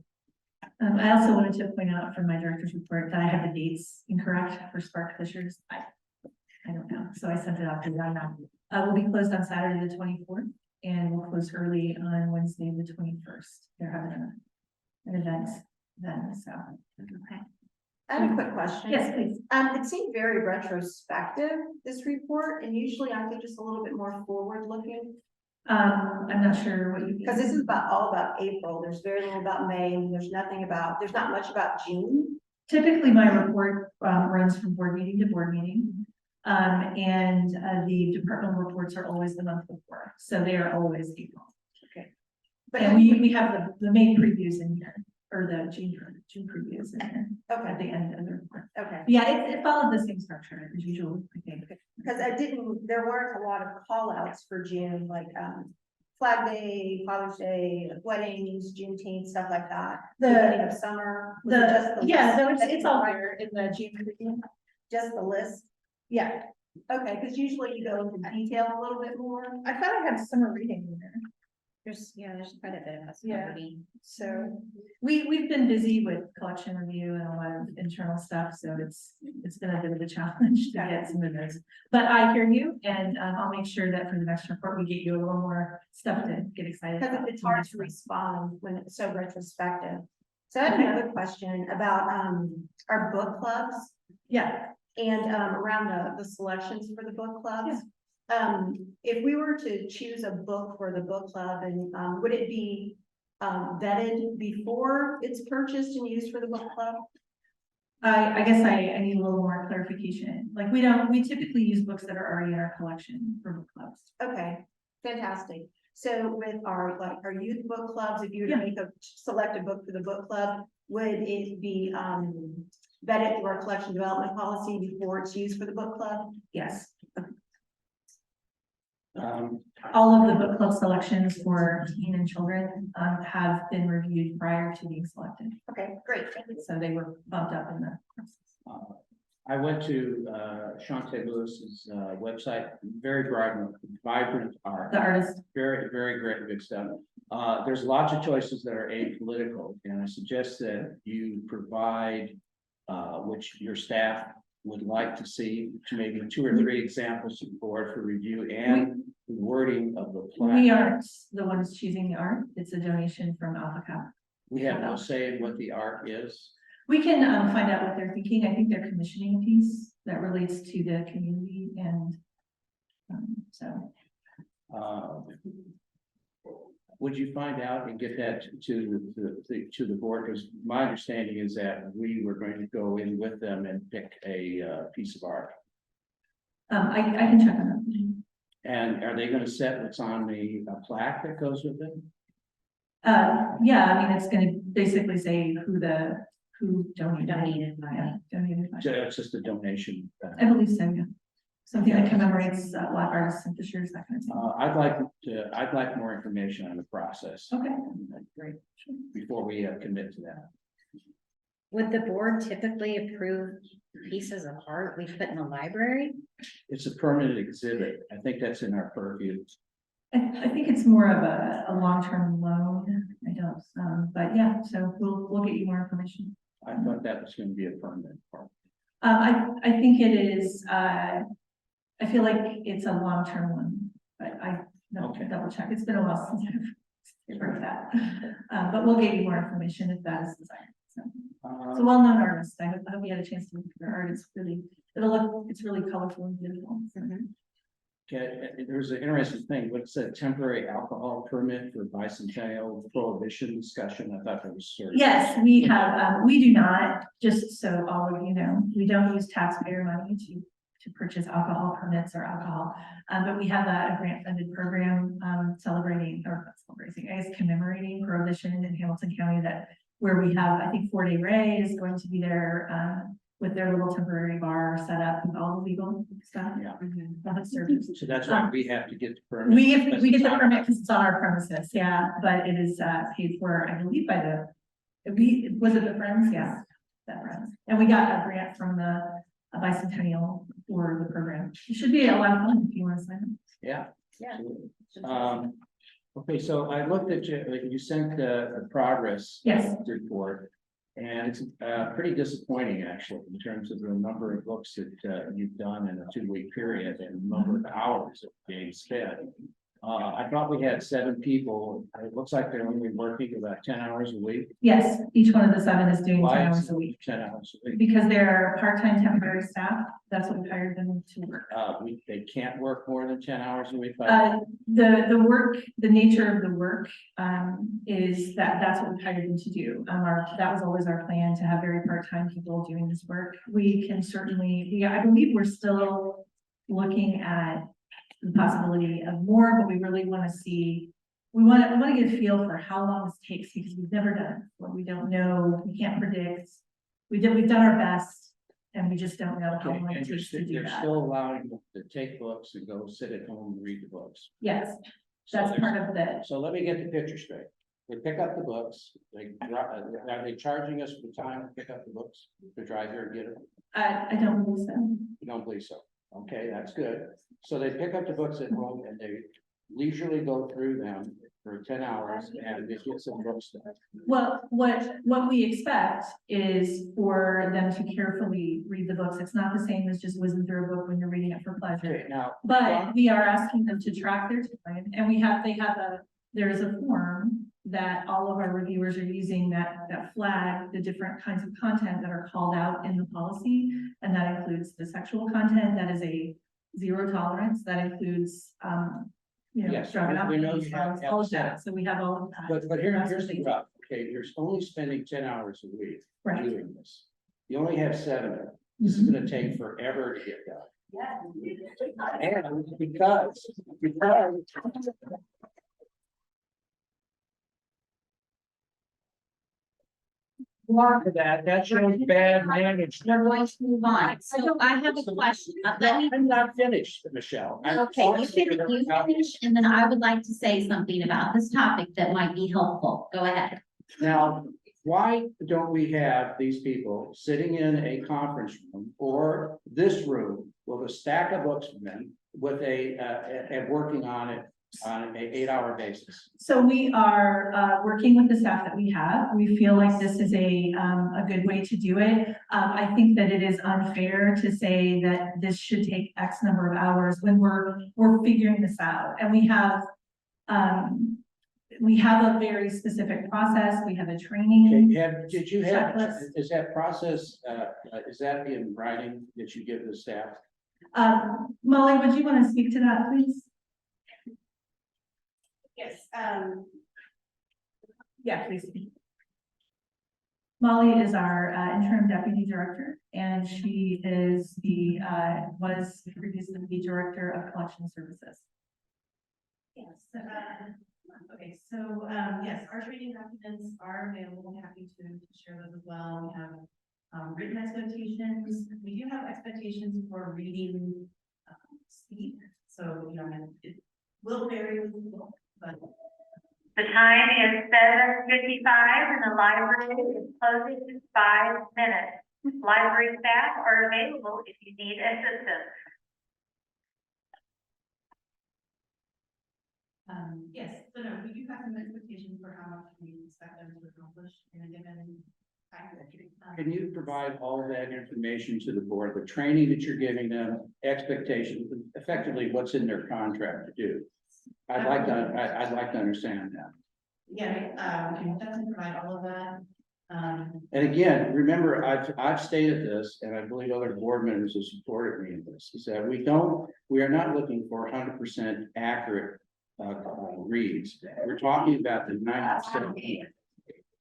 I also wanted to point out from my director's report that I had the dates incorrect for Spark Fishers. I don't know, so I sent it out to them now. We'll be closed on Saturday, the 24th, and we'll close early on Wednesday, the 21st. They're having an event then, so. Okay. I have a quick question. Yes, please. It seemed very retrospective, this report, and usually I think just a little bit more forward looking. I'm not sure what you. Because this is all about April. There's very little about May, and there's not much about June. Typically, my report runs from board meeting to board meeting. And the departmental reports are always the month before, so they are always April. Okay. And we have the May previews in here, or the June previews in here Okay, at the end of the report. okay. Yeah, it followed the same structure as usual, I think. Because there weren't a lot of call outs for June, like, Flag Day, Father's Day, weddings, Juneteenth, stuff like that. Beginning of summer. Was it just the list? it's all there in the June preview. Just the list? Yeah, Okay, because usually you go into detail a little bit more. I thought I had summer reading in there. There's quite a bit of us. Yeah. already. So we've been busy with collection review and a lot of internal stuff, so it's been a bit of a challenge to get some of those. But I hear you, and I'll make sure that for the next report, we get you a little more stuff to get excited Because about. it's hard to respond when it's so retrospective. So I have another question about our book clubs Yeah, and around the selections for the book clubs. If we were to choose a book for the book club, and would it be vetted before it's purchased and used for the book club? I guess I need a little more clarification. Like, we typically use books that are already in our collection for book clubs. Okay, fantastic. So with our youth book clubs, if you were to Yeah. make select a book for the book club, would it be vetted through our collection development policy before it's used for the book club? Yes. All of the book club selections for teen and children have been reviewed prior to being selected. Okay, great. So they were bumped up in the process. I went to Shante Lewis's website, very vibrant art. The artist. Very, very great, good stuff. There's lots of choices that are apolitical, and I suggest that you provide, which your staff would like to see maybe 2 or 3 examples to the board for review and the wording of the We plan. aren't the ones choosing the art. It's a donation from Alpha Cap. We have no say in what the art is. We can find out what they're thinking. I think they're commissioning a piece that relates to the community and so. Would you find out and get that to the board? Because my understanding is that we were going to go in with them and pick a piece of art. I can check on that. And are they going to set what's on the plaque that goes with it? Yeah, I mean, it's gonna basically say who donated. Donated by. Yeah, donated by. So it's just a donation. I believe so, yeah. Something that commemorates black artists and fishers, that kind of thing. I'd like more information on the process. Okay, great. Before we commit to that. Would the board typically approve pieces of art we put in the library? It's a permanent exhibit. I think that's in our purview. I think it's more of a long-term loan. I don't, but yeah, so we'll get you more information. I thought that was going to be a permanent part. I think it is, I feel like it's a long-term one, but Okay. double check. It's been a while since I've heard that. But we'll get you more information if that is desired. So it's a well-known artist. I hope you had a chance to look at their art. It's really colorful and beautiful. Okay, there's an interesting thing. What's a temporary alcohol permit for bicentennial prohibition discussion? I thought that was sort of. Yes, we have, we do not, just so all of you know, we don't use taxpayer money to purchase alcohol permits or alcohol. But we have a grant funded program, commemorating prohibition in Hamilton County where we have, I think 4-Day Ray is going to be there, with their little temporary bar set up with all the legal stuff. Yeah. They'll have servers. So that's why we have to get the permit. We get the permit because it's on our premises, yeah, but it is paid for, I believe, by was it the Friends? Yeah, that Friends. And we got a grant from the bicentennial for the program. It should be a lot of fun if you want to sign up. Yeah. Yeah. Absolutely. Okay, so I looked at you sent the progress. Yes. Report. And it's pretty disappointing, actually, in terms of the number of books that you've done in a 2-week period and the number of hours being spent. I thought we had 7 people. It looks like they're only working about 10 hours a week. Yes, each one of the 7 is doing 10 Why hours is a week. 10 hours a week. Because they're part-time temporary staff. That's what we hired them to work. They can't work more than 10 hours a week. The work, the nature of the work, is that's what we hired them to do. That was always our plan, to have very part-time people doing this work. We can certainly, I believe we're still looking at the possibility of more, but we really want to see, we want to get a feel for how long this takes, because we've never done it before. We don't know, we can't predict. We've done our best, and we just don't know how long it takes to do They're that. still allowing them to take books and go sit at home and read the books. Yes, that's part of the. So let me get the picture straight. They pick up the books, are they charging us for the time to pick up the books, to drive here and get it? I don't believe so. You don't believe so? Okay, that's good. So they pick up the books at home and they leisurely go through them for 10 hours and they get some books done. Well, what we expect is for them to carefully read the books. It's not the same as just whizzing through a book when you're reading it for pleasure. Okay, now. But we are asking them to track their time, and there's a form that all of our reviewers are using that flag the different kinds of content that are called out in the policy. And that includes the sexual content, that is a 0 tolerance, that includes, Yes, drug and we know alcohol, you have all of that. So we have all of that. But here's the rub. Okay, you're only spending 10 hours a week Right. doing this. You only have 7 of them. This is gonna take forever to get done. And because that shows bad management. We're going to move on. So I have a question. Let me. I'm not finished, Michelle. Okay, you finish, and then I would like to say something about this topic that might be helpful. Go ahead. Now, why don't we have these people sitting in a conference room or this room with a stack of books from them with and working on it on an 8-hour basis? So we are working with the staff that we have. We feel like this is a good way to do it. I think that it is unfair to say that this should take X number of hours when we're figuring this out. And we have a very specific process. We have a training. Did you have, checklist. is that process, is that in writing that you give the staff? Molly, would you want to speak to that, please? Yes, Yeah, please. Molly is our interim deputy director, and she is was previously the director of collection services. Yes, okay, so, yes, our training documents are available, happy to share those as well. We have written expectations, we do have expectations for reading speed, so, you know, it will vary with the book, but. The time is 7:55 and the library is closing in 5 minutes. Library staff are available if you need assistance. Yes, so no, we do have some expectations for how much we expect them to accomplish in a given time. Can you provide all of that information to the board, the training that you're giving them, expectations, effectively what's in their contract to do? I'd like to understand that. Yeah, we can definitely provide all of that. And again, remember, I've stated this, and I believe other board members have supported me in this, is that we are not looking for 100% accurate reads. We're talking about the 90%.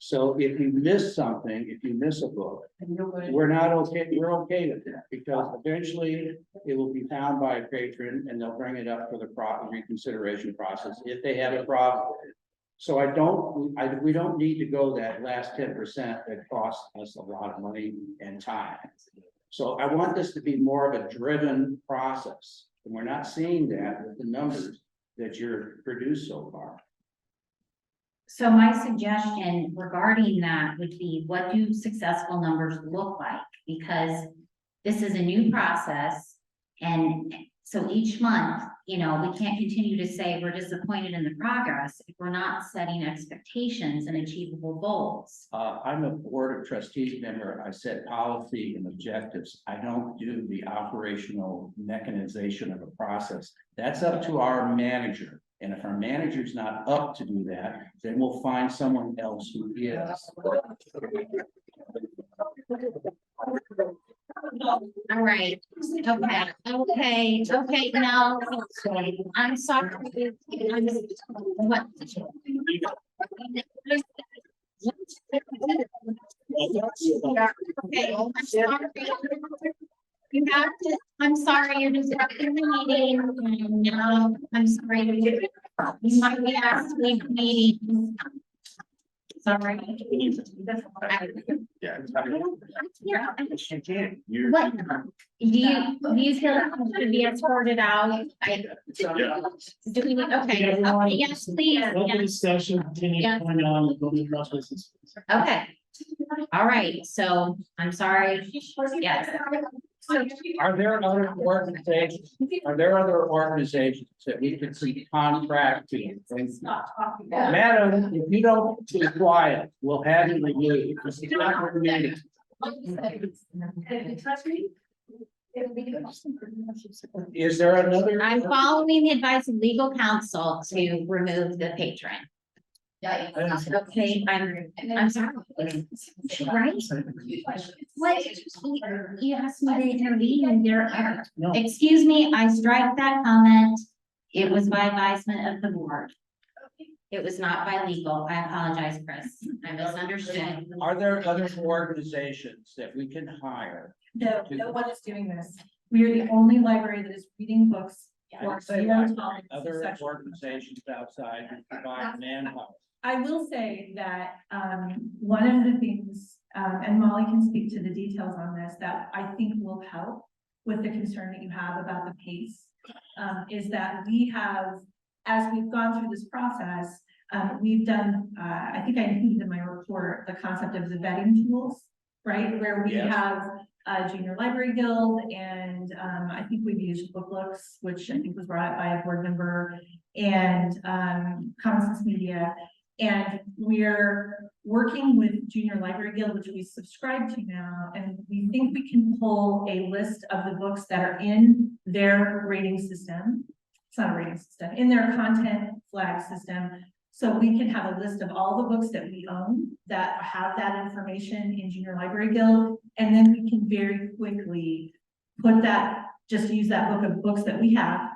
So if you miss something, if you miss a book, we're not okay, we're okay with that, because eventually it will be found by a patron and they'll bring it up for the reconsideration process if they have a problem with it. So we don't need to go that last 10% that costs us a lot of money and time. So I want this to be more of a driven process, and we're not seeing that with the numbers that you're produced so far. So my suggestion regarding that would be, what do successful numbers look like? Because this is a new process. And so each month, you know, we can't continue to say we're disappointed in the progress if we're not setting expectations and achievable goals. I'm a board of trustees member. I set policy and objectives. I don't do the operational mechanization of a process. That's up to our manager. And if our manager's not up to do that, then we'll find someone else who is. All right, okay, no, I'm sorry. What? Okay, I'm sorry. You have to, I'm sorry, you're disrupting the meeting, and now I'm sorry. You might be asked to leave the meeting. Sorry. Yeah. What, do you feel that should be escorted out? Do we, okay, yes, please, yes. Discussion, Yes. Okay, all right, so I'm sorry, yes. Are there other organizations that we could see contract to? Madam, if you don't be quiet, we'll have you removed. This is not our meeting. Is there another? I'm following the advice of legal counsel to remove the patron. Okay, I'm sorry. Right? What? You asked me to intervene and there, excuse me, I strike that comment. It was by advisement of the board. It was not by legal. I apologize, Chris. I misunderstood. Are there other organizations that we can hire? No, no one is doing this. We are the only library that is reading books for zero tolerance. Other organizations outside who provide manpower. I will say that, one of the things, and Molly can speak to the details on this, that I think will help with the concern that you have about the pace, is that we have, as we've gone through this process, we've done, I think I included in my report, the concept of the vetting tools, right? Where we Yes. have Junior Library Guild, and, I think we've used BookLooks, which I think was brought up by a board member, and, Common Sense Media. And we're working with Junior Library Guild, which we subscribe to now, and we think we can pull a list of the books that are in their rating system. It's not a rating system, in their content flag system. So we can have a list of all the books that we own that have that information in Junior Library Guild. And then we can very quickly put that, just use that book of books that we have,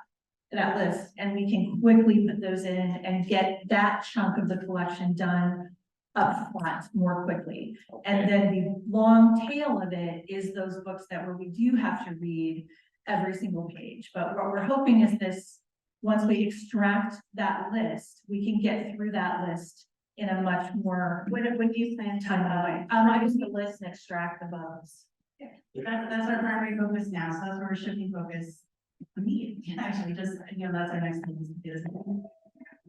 that list, and we can quickly put those in and get that chunk of the collection done up front more quickly. And then the long tail of it is those books that where we do have to read every single page. But what we're hoping is this, once we extract that list, we can get through that list in a much more. When do you plan to, I use the list and extract the books. That's our primary focus now, so that's where we're shifting focus. Actually, just, that's our next thing.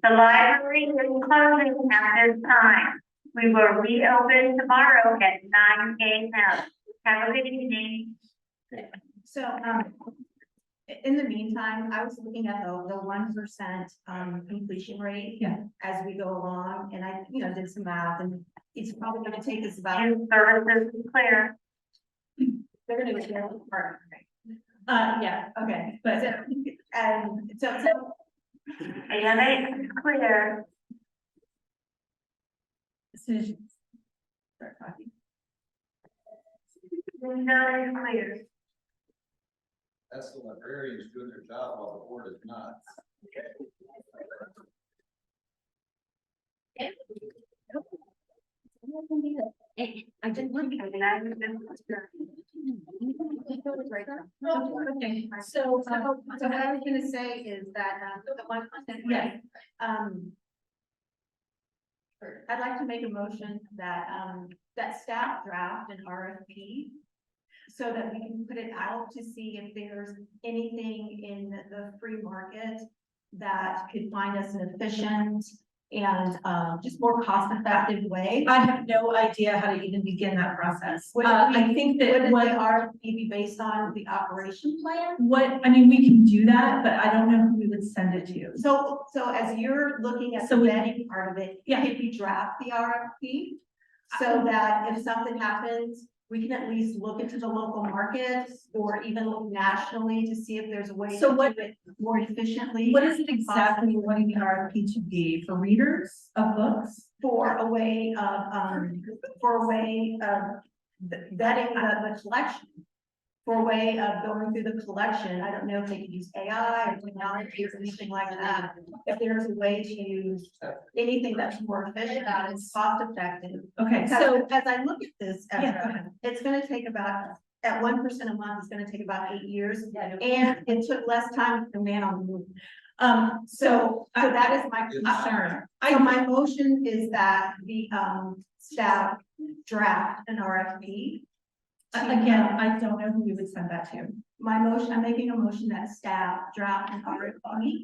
The library is closing at this time. We will reopen tomorrow at 9 a.m. Have a good evening. So, in the meantime, I was looking at the 1% completion rate. Yeah. As we go along, and I, did some math, and it's probably gonna take us about. And services is clear. They're gonna do their part. Yeah, Okay, but and so. AMA is clear. decisions. Start talking. Window is clear. That's the librarians doing their job while the board is not. I didn't look at it. Okay, so what I was gonna say is that, the 1%, Yeah. I'd like to make a motion that, that staff draft an RFP so that we can put it out to see if there's anything in the free market that could find us an efficient and, just more cost-effective way. I have no idea how to even begin that process. Would I think that Would what the RFP be based on the operation plan? I mean, we can do that, but I don't know who we would send it to. So as you're looking at the So we- vetting part of it, Yeah. if you draft the RFP, so that if something happens, we can at least look into the local markets or even look nationally to see if there's a way So to what- do it more efficiently. What is it exactly you wanting the RFP to be for readers of books? For a way of, vetting the collection. For a way of going through the collection, I don't know if they could use AI or technology or anything like that. If there's a way to use anything that's more efficient and cost effective. Okay, So so, as I look at this, yeah, go Ezra, ahead. it's gonna take about, at 1% a month, it's gonna take about 8 years. And it took less time than man on the moon. So that is my concern. So my motion is that the, staff draft an RFP. Again, I don't know who we would send that to. I'm making a motion that staff draft an RFP.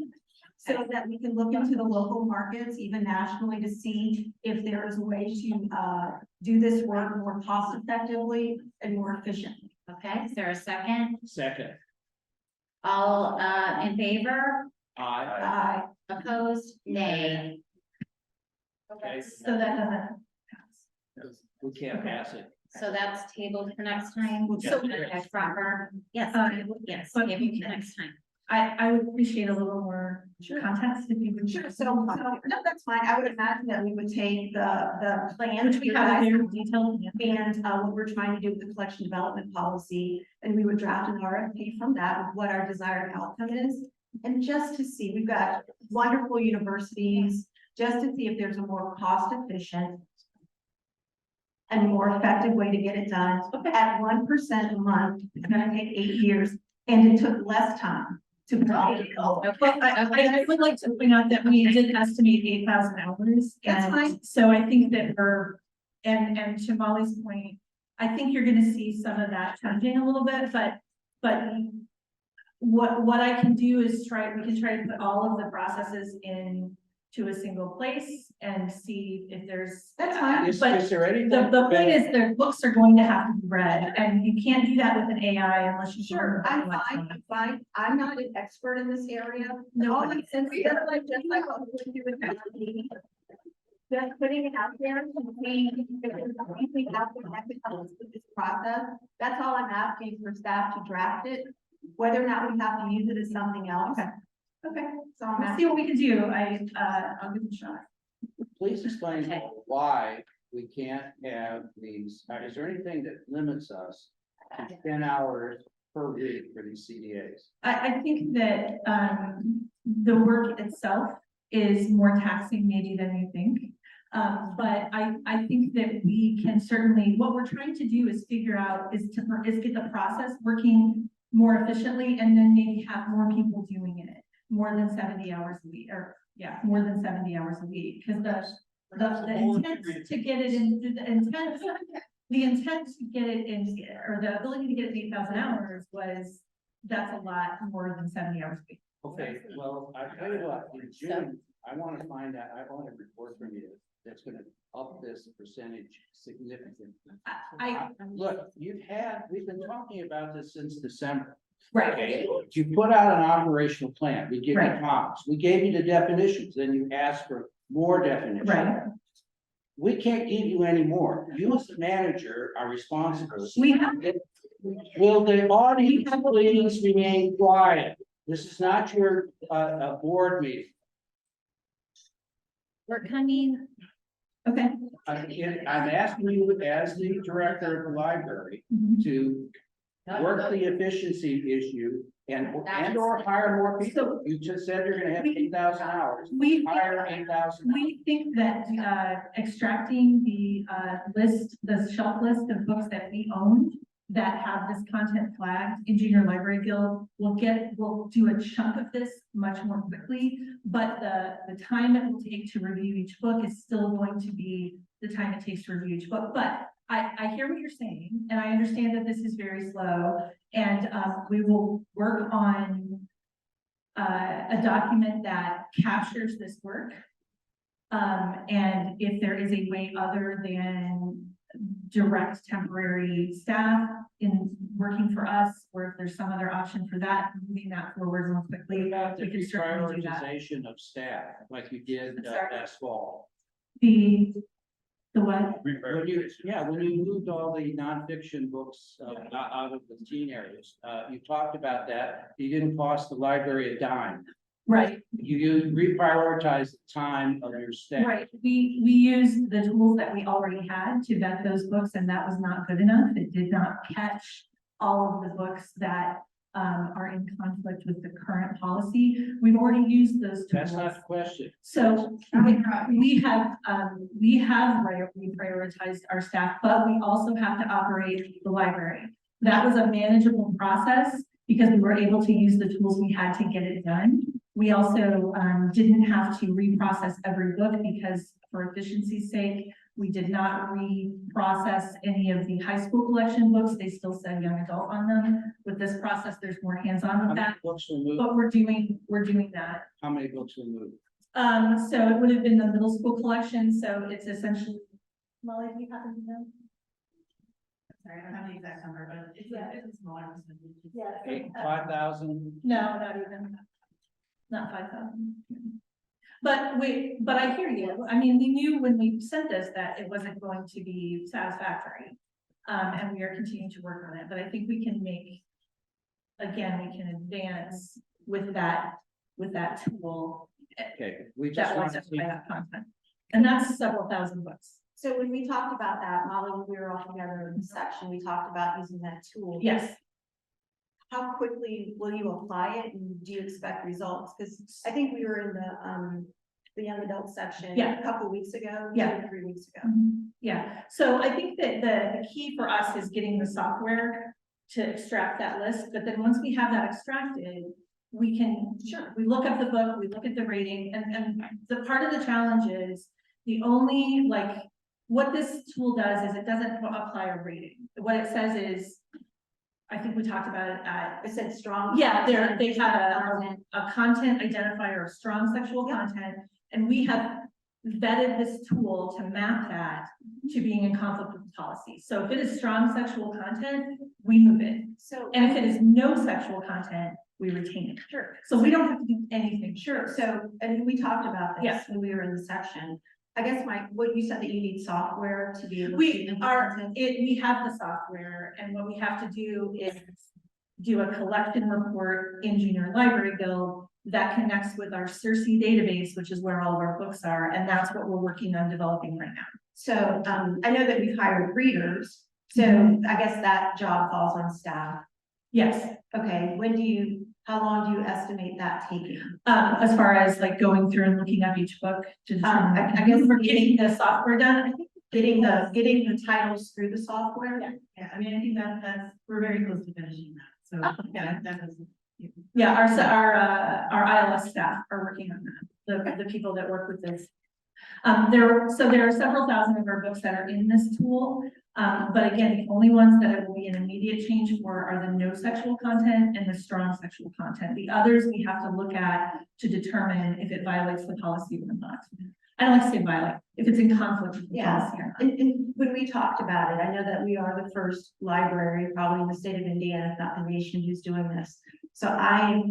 So that we can look into the local markets, even nationally, to see if there is a way to, do this work more cost effectively and more efficiently. Okay, is there a second? Second. All, in favor? Aye. Opposed? Nay. Okay. So that doesn't. We can't pass it. So that's tabled for next time. So- Okay, proper. Yes, yes, but- table for next time. I would appreciate a little more context if you would. Sure, so, no, that's fine. I would imagine that we would take the plan. Which we have a very detailed. And what we're trying to do with the collection development policy, and we would draft an RFP from that, with what our desired outcome is. And just to see, we've got wonderful universities, just to see if there's a more cost efficient and more effective way to get it done. At 1% a month, it's gonna take 8 years, and it took less time to. Well, I would like to point out that we did estimate 8,000 hours. That's and fine. So I think that and to Molly's point, I think you're gonna see some of that changing a little bit, but what I can do is we can try to put all of the processes in to a single place and see if there's. That's fine. Is But there anything? The point is, the books are going to have to be read, and you can't do that with an AI unless you. Sure, I'm fine. I'm not an expert in this area. No, all I'm saying is that like, just like what we're doing at the meeting. Just putting it out there, and saying, if there's anything out there that could help us with this process, that's all I'm asking for staff to draft it. Whether or not we have to use it is something else. Okay, So I'm let's asking. see what we can do. I'll give it a shot. Please explain why we can't have these, is there anything that limits us to 10 hours per week for these CDAs? I think that, the work itself is more taxing maybe than you think. But I think that we can certainly, what we're trying to do is figure out, is get the process working more efficiently, and then maybe have more people doing it, more than 70 hours a week, or yeah, more than 70 hours a week, because the intent to get it in, the intent to get it in, or the ability to get it in 8,000 hours was, that's a lot more than 70 hours a week. Okay, well, I tell you what, in June, I want to find out, I want a report from you that's gonna up this percentage significantly. Look, we've been talking about this since December. Right. Okay, you put out an operational plan, we give you Right. comments, we gave you the definitions, then you asked for more definitions. Right. We can't give you any more. You as the manager are responsible. We have. Will the audience please remain quiet? This is not your, board meeting. We're coming. Okay. I'm asking you as the director of the library Mhm. to work the efficiency issue and or hire more people. You just said you're gonna have 8,000 hours. We Hire 8,000. We think that extracting the list, the shelf list of books that we own that have this content flagged in Junior Library Guild will do a chunk of this much more quickly. But the time it will take to review each book is still going to be the time it takes to review each book. But I hear what you're saying, and I understand that this is very slow, and we will work on a document that captures this work. And if there is a way other than direct temporary staff in working for us, or if there's some other option for that, moving that forward more quickly, we can certainly do that. Prioritization of staff, like you did last fall. The what? When you moved all the nonfiction books out of the teen areas, you talked about that. You didn't cost the library a dime. Right. You reprioritize the time of your staff. Right, we used the tools that we already had to vet those books, and that was not good enough. It did not catch all of the books that are in conflict with the current policy. We've already used those tools. That's not the question. So we have reprioritized our staff, but we also have to operate the library. That was a manageable process because we were able to use the tools we had to get it done. We also didn't have to reprocess every book because for efficiency's sake, we did not reprocess any of the high school collection books. They still said young adult on them. With this process, there's more hands-on with that. Books were moved. But we're doing that. How many books were moved? So it would have been the middle school collection. So it's essentially, Molly, do you happen to know? Sorry, I don't have the exact number, but it's a smaller percentage. Yeah. 5,000? No, not even. Not 5,000. But I hear you. I mean, we knew when we sent this that it wasn't going to be satisfactory. And we are continuing to work on it, but I think we can advance with that tool. Okay, we just That will want to see. identify that content. And that's several thousand books. So when we talked about that, Molly, when we were all together in the section, we talked about using that tool. Yes. How quickly will you apply it, and do you expect results? Because I think we were in the young adult section a couple of weeks ago, 2 or 3 weeks ago. Yeah, so I think that the key for us is getting the software to extract that list, but then once we have that extracted, we can, we look up the book, we look at the rating, and the part of the challenge is the only, what this tool does is it doesn't apply a rating. What it says is, I think we talked about it It said strong. yeah, they had a content identifier of strong sexual content, And we have vetted this tool to map that to being in conflict with the policy. So if it is strong sexual content, we move it. So, And if it is no sexual content, we retain it. sure. So we don't have to do anything. Sure, so, and we talked about this Yeah. when we were in the section. I guess what you said that you need software to be able to. We implement it. we have the software, and what we have to do is do a collection report in Junior Library Guild that connects with our CIRCE database, which is where all of our books are, and that's what we're working on developing right now. So, I know that we've hired readers, so I guess that job falls on staff. Yes, Okay, how long do you estimate that taking? as far as like going through and looking up each book to determine, I guess we're getting the software done, I think. Getting the titles through the software? Yeah, I mean, I think we're very close to finishing that, so, yeah, that was. Yeah, our ILS staff are working on that, the people that work with this. There are several thousand of our books that are in this tool. But again, the only ones that it will be an immediate change for are the no sexual content and the strong sexual content. The others we have to look at to determine if it violates the policy or not. I don't like to say violate, if it's in conflict with the policy or not. And when we talked about it, I know that we are the first library, probably in the state of Indiana, if not the nation, who's doing this. So I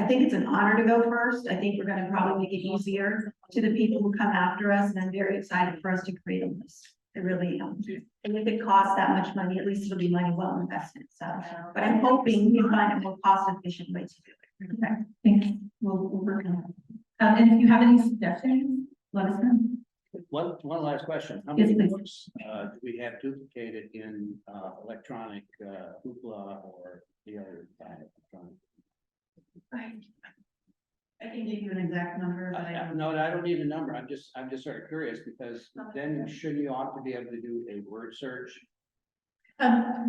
think it's an honor to go first. I think we're gonna probably make it easier to the people who come after us, and I'm very excited for us to create a list. It really, and if it costs that much money, at least it'll be money well invested, so. But I'm hoping we find a more cost efficient way to do it. Okay, thanks. We'll work on that. And if you have any suggestions, let us know. One last question. How Yes, many please. books, do we have duplicated in, electronic, HEPL or the other kind of electronic? I can give you an exact number, but I don't. No, I don't need a number. I'm just sort of curious because then shouldn't you ought to be able to do a word search?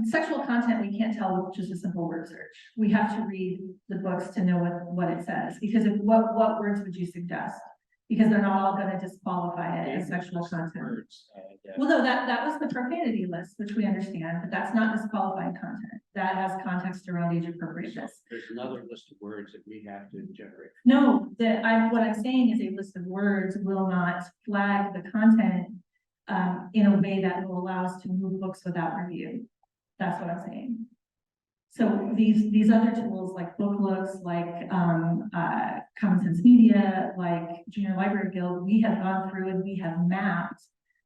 Sexual content, we can't tell with just a simple word search. We have to read the books to know what it says, because what words would you suggest? Because they're not all gonna disqualify it as sexual content. Words, Well, no, that was the profanity list, which we understand, but that's not disqualified content. That has context around age appropriateness. There's another list of words that we have to generate. No, what I'm saying is a list of words will not flag the content in a way that will allow us to move books without review. That's what I'm saying. So these other tools like Book Looks, like Common Sense Media, like Junior Library Guild, we have gone through and we have mapped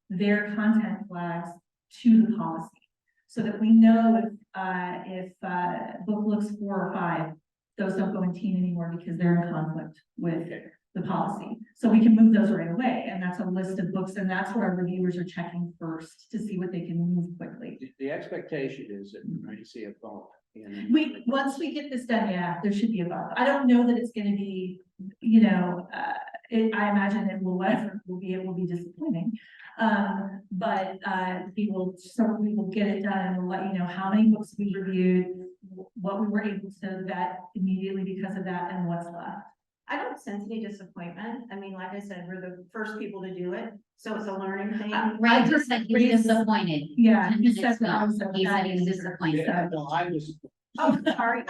their content flags to the policy, so that we know if Book Looks 4 or 5, those don't go in teen anymore because they're in conflict with the policy. So we can move those right away, and that's a list of books, and that's what our reviewers are checking first to see what they can move quickly. The expectation is that we're going to see a bump in. Once we get this done, yeah, there should be a bump. I don't know that it's gonna be, I imagine it will, whatever it will be disappointing. But we will get it done, and we'll let you know how many books we reviewed, what we were able to vet immediately because of that, and what's left. I don't sense any disappointment. I mean, like I said, we're the first people to do it, so it's a learning thing. Ray just said he's disappointed. Yeah, 10 he said minutes that ago. also. He said he was disappointed. Yeah, no, I was. Oh, sorry,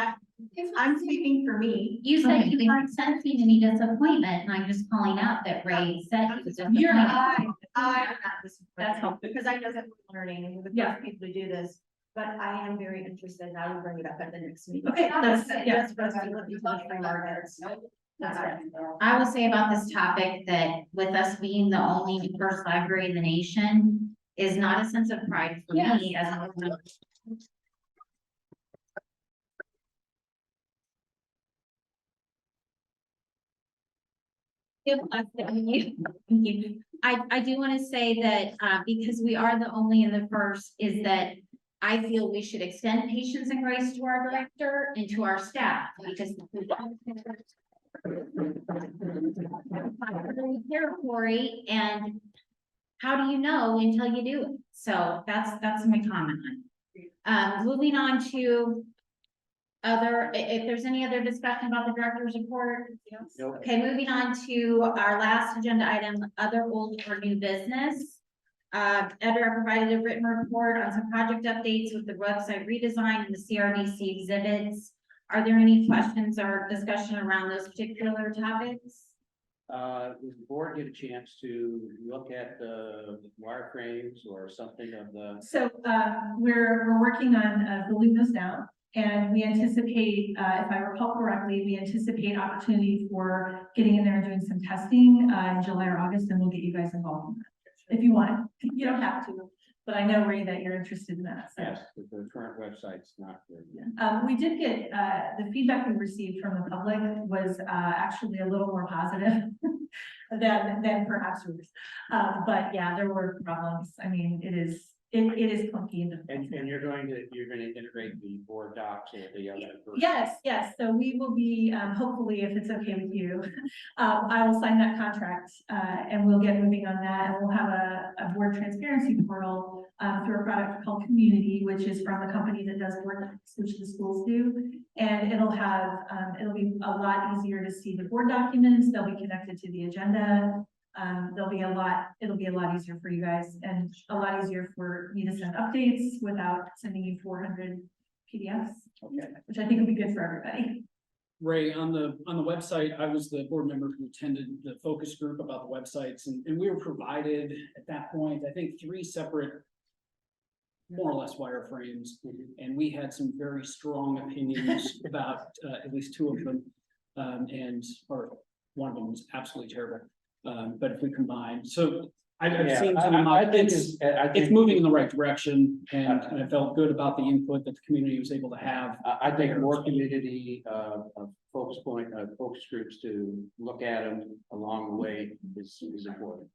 I'm speaking for me. You said you weren't sensing any disappointment, and I'm just calling out that Ray said he was disappointed. You're I am not disappointed. That's helpful. Because I know that we're learning and we're the Yeah. first people to do this, but I am very interested and I will bring it up at the next meeting. Okay, That's for us to look into the free markets. That's right. I will say about this topic that with us being the only first library in the nation is not a sense of pride for me as a. I do want to say that, because we are the only in the first, is that I feel we should extend patience and grace to our director and to our staff, because territory, and how do you know until you do it? So that's my comment. Moving on to if there's any other discussion about the director's report. Nope. Okay, moving on to our last agenda item, other old or new business. Editor provided a written report on some project updates with the website redesign and the CRDC exhibits. Are there any questions or discussion around those particular topics? does the board get a chance to look at the wireframes or something of the? So, we're working on, building those down. And we anticipate, if I recall correctly, we anticipate opportunity for getting in there and doing some testing, in July or August, and we'll get you guys involved in that. If you want, you don't have to, but I know, Ray, that you're interested in that, so. Yes, the current website's not good. We did get, the feedback we received from the public was, actually a little more positive than perhaps yours. But yeah, there were problems. I mean, it is clunky. And you're going to integrate the board docs or the other. Yes, so we will be, hopefully, if it's okay with you, I will sign that contract, and we'll get moving on that, and we'll have a board transparency portal, through a product called Community, which is from the company that does board docs, which the schools do. And it'll be a lot easier to see the board documents, they'll be connected to the agenda. It'll be a lot easier for you guys and a lot easier for me to send updates without sending you 400 PDFs. Okay. Which I think will be good for everybody. Ray, on the website, I was the board member who attended the focus group about the websites, and we were provided at that point, I think, 3 separate, more or less, wireframes, and we had some very strong opinions about at least 2 of them, or one of them was absolutely terrible. But if we combine, so I've seen some of my, it's moving in the right direction, and I felt good about the input that the community was able to have. I think more community, focus groups to look at them along the way is important.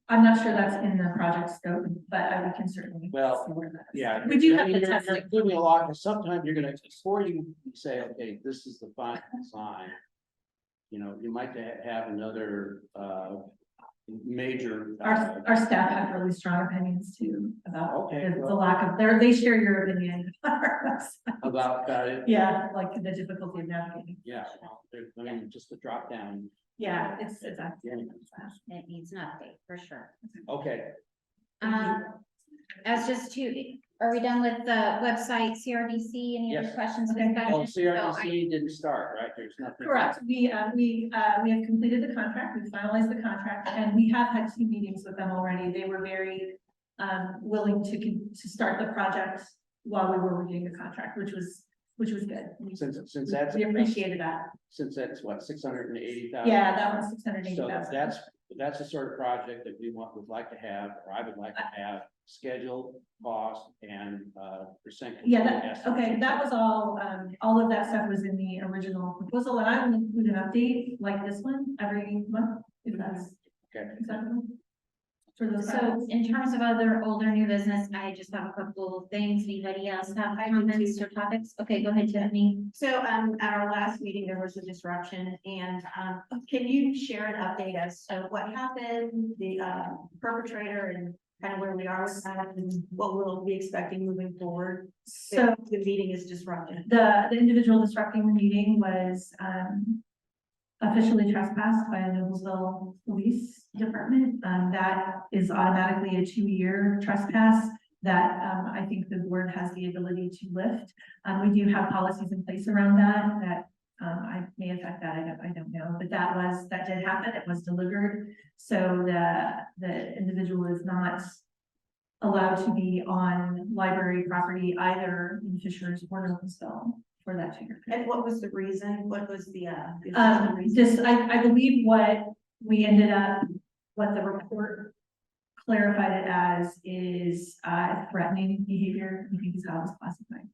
I'm not sure that's in the project scope, but we can certainly. Well, see where that is. yeah. We do have you're to test it. including a lot, and sometimes you're gonna, before you say, okay, this is the final design. You know, you might have another, major. Our staff have really strong opinions too about Okay, the lack of, they share your opinion. About it. Yeah, like the difficulty of navigating. Yeah, I mean, just the drop down. Yeah, it's actually. It needs an update for sure. Okay, As just are we done with the website, CRDC, any other Yes. questions? Okay. well, discussion? CRDC didn't start, right? There's nothing. Correct. We have completed the contract, we finalized the contract, and we have had 2 meetings with them already. They were very willing to start the project while we were reviewing the contract, which was good. Since that's. We appreciated that. Since that's what, 680,000? Yeah, that was 680,000. So that's the sort of project that would like to have, or I would like to have, scheduled, cost, and percent. Yeah, okay, that was all of that stuff was in the original proposal, and I will include an update like this one every month, if that's Okay. acceptable. For those. So in terms of other older new business, I just have a couple of things. Anybody else have comments or topics? Okay, go ahead, Tiffany. So, at our last meeting, there was a disruption, and, can you share an update as to what happened, the, perpetrator, and kind of where we are with that, and what we'll be expecting moving forward? So The meeting is disrupted. the individual disrupting the meeting was officially trespassed by the Noblesville Police Department. That is automatically a 2-year trespass that I think the board has the ability to lift. We do have policies in place around that I may affect that, I don't know, but that did happen, it was delivered. So the individual is not allowed to be on library property either in Fishers or Noblesville for that 2-year period. And what was the reason? What was the reason? Just, I believe what the report clarified it as is, threatening behavior, I think is how it was classified.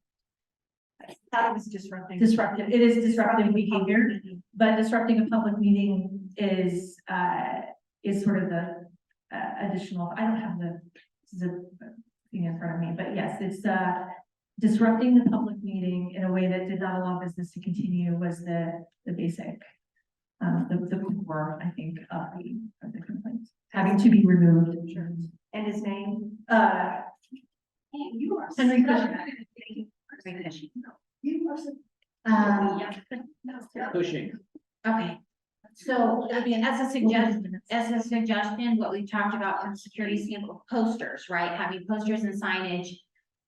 I thought it was disrupting. Disruptive, it is disruptive behavior, but disrupting a public meeting is sort of the additional, I don't have the thing in front of me, but yes, it's disrupting the public meeting in a way that did not allow business to continue was the basic, the core, I think, of the complaint, having to be removed. And his name? You are Henry Cushing. Pushing. Okay. So it'll be as a suggestion, what we've talked about from security standpoint, posters, right? Having posters and signage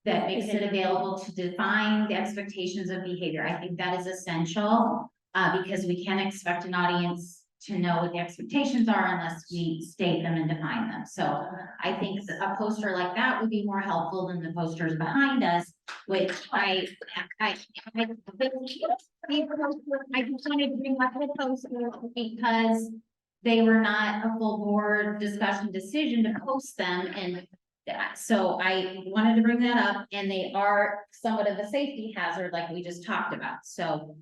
that makes it available to define the expectations of behavior. I think that is essential, because we can't expect an audience to know what the expectations are unless we state them and define them. So I think that a poster like that would be more helpful than the posters behind us, which I just wanted to bring up the poster because they were not a full board discussion decision to post them, and so I wanted to bring that up, and they are somewhat of a safety hazard like we just talked about, so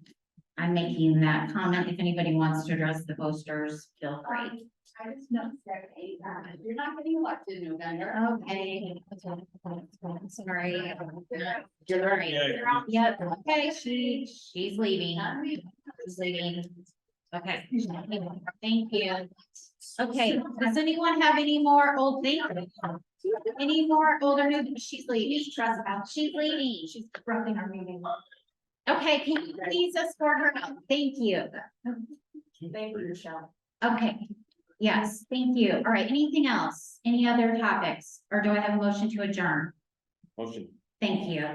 I'm making that comment. If anybody wants to address the posters, feel free. I just noticed that, you're not getting elected in November. Okay. Sorry. Yep, okay, she's leaving. She's leaving. Okay, thank you. Okay, does anyone have any more old things? Any more older new, she's leaving. She's leaving. She's interrupting our meeting. Okay, can you please escort her out? Thank you. Thank you, Michelle. Okay, yes, thank you. All right, anything else? Any other topics? Or do I have a motion to adjourn? Motion. Thank you.